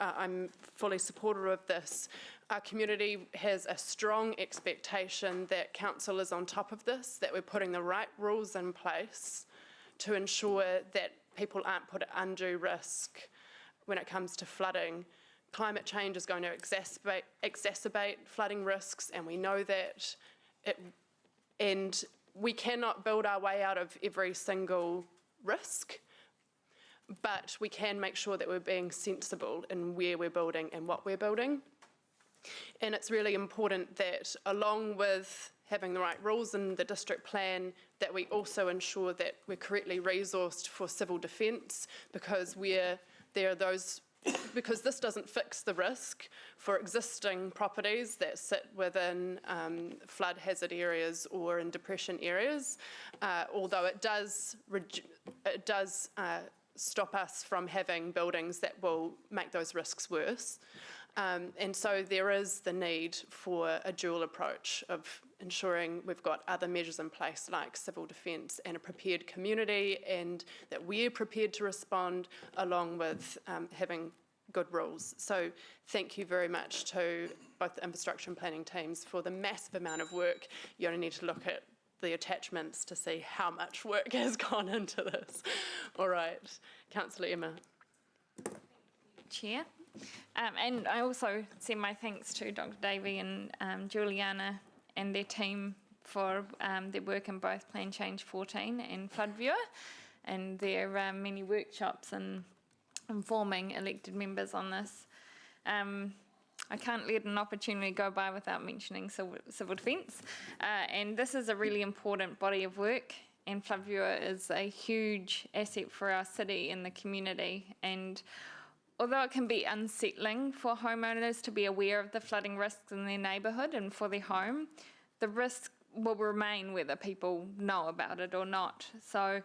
I'm fully supportive of this. Our community has a strong expectation that council is on top of this, that we're putting the right rules in place to ensure that people aren't put at undue risk when it comes to flooding. Climate change is going to exacerbate flooding risks, and we know that. And we cannot build our way out of every single risk, but we can make sure that we're being sensible in where we're building and what we're building. And it's really important that along with having the right rules in the district plan, that we also ensure that we're correctly resourced for civil defence, because because this doesn't fix the risk for existing properties that sit within flood hazard areas or in depression areas, although it does stop us from having buildings that will make those risks worse. And so there is the need for a dual approach of ensuring we've got other measures in place like civil defence and a prepared community, and that we're prepared to respond along with having good rules. So thank you very much to both the infrastructure and planning teams for the massive amount of work. You only need to look at the attachments to see how much work has gone into this. All right, Councillor Emma. Chair. And I also send my thanks to Dr. Davey and Juliana and their team for their work in both Plan Change 14 and Flood Viewer, and their many workshops and informing elected members on this. I can't let an opportunity go by without mentioning civil defence, and this is a really important body of work, and Flood Viewer is a huge asset for our city and the community. And although it can be unsettling for homeowners to be aware of the flooding risks in their neighbourhood and for their home, the risk will remain whether people know about it or not. So,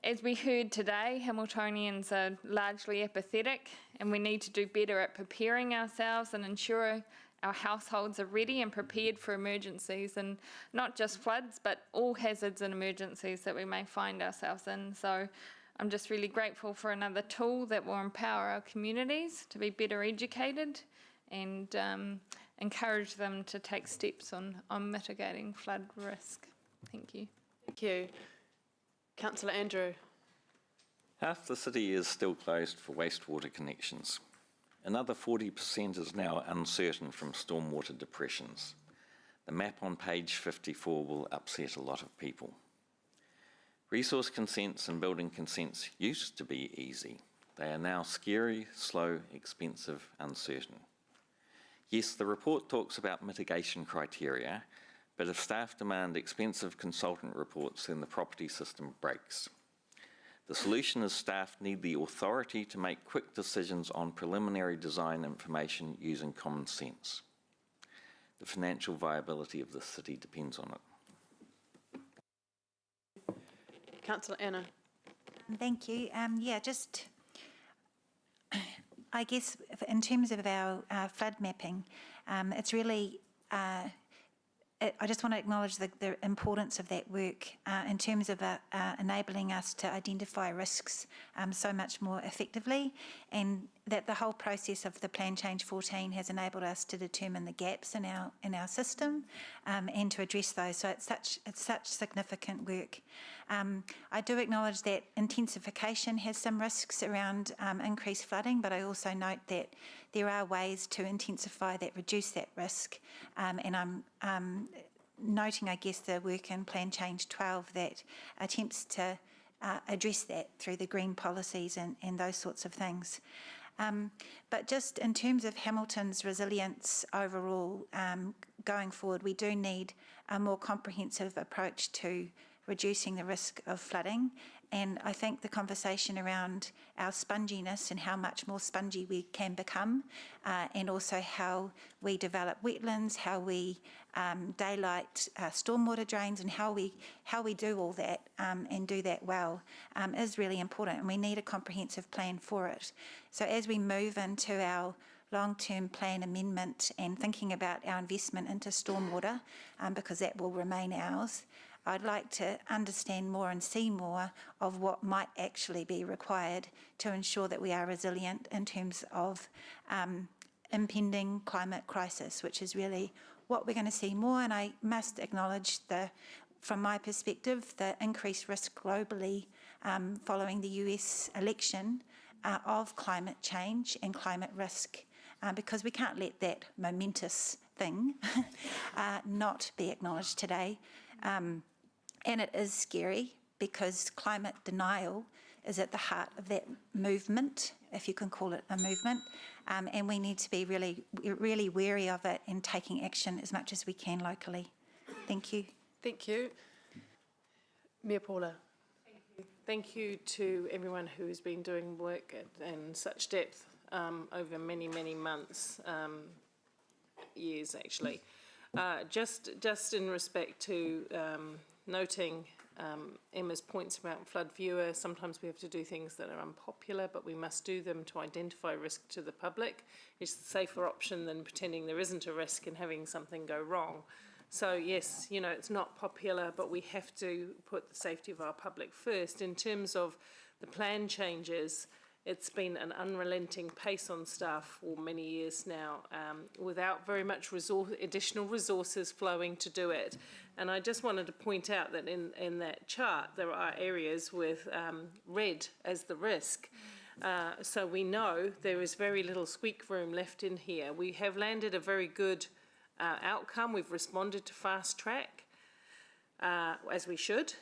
as we heard today, Hamiltonians are largely apathetic, and we need to do better at preparing ourselves and ensure our households are ready and prepared for emergencies, and not just floods, but all hazards and emergencies that we may find ourselves in. So I'm just really grateful for another tool that will empower our communities to be better educated and encourage them to take steps on mitigating flood risk. Thank you. Thank you. Councillor Andrew. Half the city is still closed for wastewater connections. Another 40% is now uncertain from stormwater depressions. The map on page 54 will upset a lot of people. Resource consents and building consents used to be easy. They are now scary, slow, expensive, uncertain. Yes, the report talks about mitigation criteria, but if staff demand expensive consultant reports, then the property system breaks. The solution is staff need the authority to make quick decisions on preliminary design information using common sense. The financial viability of the city depends on it. Councillor Anna. Thank you. I guess in terms of our flood mapping, it's really, I just want to acknowledge the importance of that work in terms of enabling us to identify risks so much more effectively, and that the whole process of the Plan Change 14 has enabled us to determine the gaps in our system and to address those. So it's such significant work. I do acknowledge that intensification has some risks around increased flooding, but I also note that there are ways to intensify that reduce that risk, and I'm noting, I guess, the work in Plan Change 12 that attempts to address that through the green policies and those sorts of things. But just in terms of Hamilton's resilience overall, going forward, we do need a more comprehensive approach to reducing the risk of flooding, And I think the conversation around our sponginess and how much more spongy we can become, and also how we develop wetlands, how we daylight stormwater drains, and how we do all that and do that well is really important. And we need a comprehensive plan for it. So as we move into our long-term plan amendment and thinking about our investment into stormwater, because that will remain ours, I'd like to understand more and see more of what might actually be required to ensure that we are resilient in terms of impending climate crisis, which is really what we're going to see more. And I must acknowledge, from my perspective, the increased risk globally following the US election of climate change and climate risk, because we can't let that momentous thing not be acknowledged today. And it is scary because climate denial is at the heart of that movement, if you can call it a movement, and we need to be really, really wary of it and taking action as much as we can locally. Thank you. Thank you. Mayor Paula. Thank you to everyone who has been doing work in such depth over many, many months, years actually. Just in respect to noting Emma's points about flood viewer, sometimes we have to do things that are unpopular, but we must do them to identify risk to the public. It's the safer option than pretending there isn't a risk and having something go wrong. So yes, you know, it's not popular, but we have to put the safety of our public first. In terms of the plan changes, it's been an unrelenting pace on staff for many years now, without very much additional resources flowing to do it. And I just wanted to point out that in that chart, there are areas with red as the risk. So we know there is very little squeak room left in here. We have landed a very good outcome. We've responded to fast track, as we should,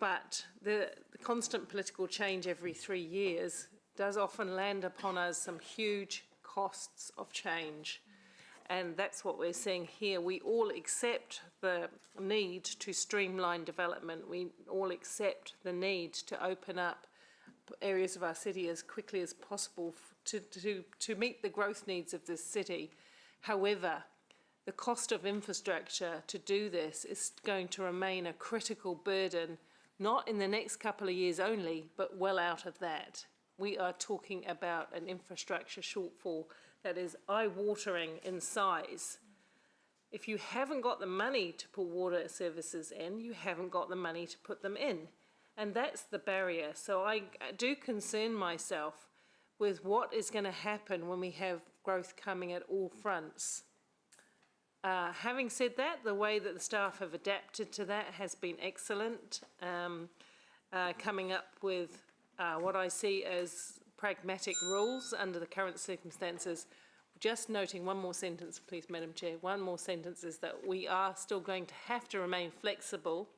but the constant political change every 3 years does often land upon us some huge costs of change. And that's what we're seeing here. We all accept the need to streamline development. We all accept the need to open up areas of our city as quickly as possible to meet the growth needs of this city. However, the cost of infrastructure to do this is going to remain a critical burden, not in the next couple of years only, but well out of that. We are talking about an infrastructure shortfall that is eye-watering in size. If you haven't got the money to put water services in, you haven't got the money to put them in. And that's the barrier. So I do concern myself with what is going to happen when we have growth coming at all fronts. Having said that, the way that the staff have adapted to that has been excellent, coming up with what I see as pragmatic rules under the current circumstances. Just noting one more sentence, please, Madam Chair. One more sentence is that we are still going to have to remain flexible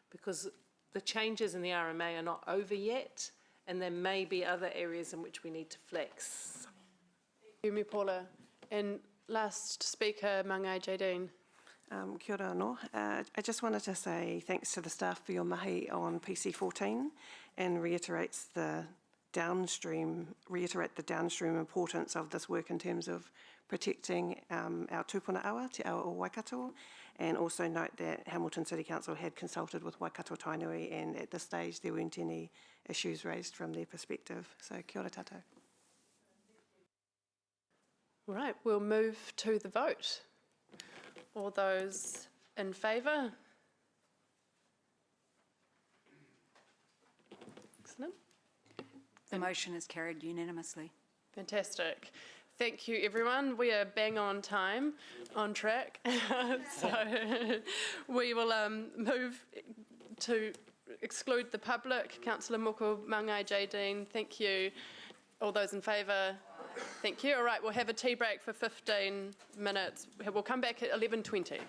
because the changes in the RMA are not over yet, and there may be other areas in which we need to flex. Thank you, Me Paula. And last speaker, Mangai Jadine. Kia ora anō. I just wanted to say thanks to the staff for your mahi on PC14 and reiterate the downstream importance of this work in terms of protecting our tūpuna awa, Te Awa o Waikato, and also note that Hamilton City Council had consulted with Waikato Tainui, and at this stage there weren't any issues raised from their perspective. So kia ora tātou. All right, we'll move to the vote. All those in favour? Excellent. The motion is carried unanimously. Fantastic. Thank you, everyone. We are bang on time, on track. So we will move to exclude the public. Councillor Moko, Mangai Jadine, thank you. All those in favour? Thank you. All right, we'll have a tea break for 15 minutes. We'll come back at 11:20.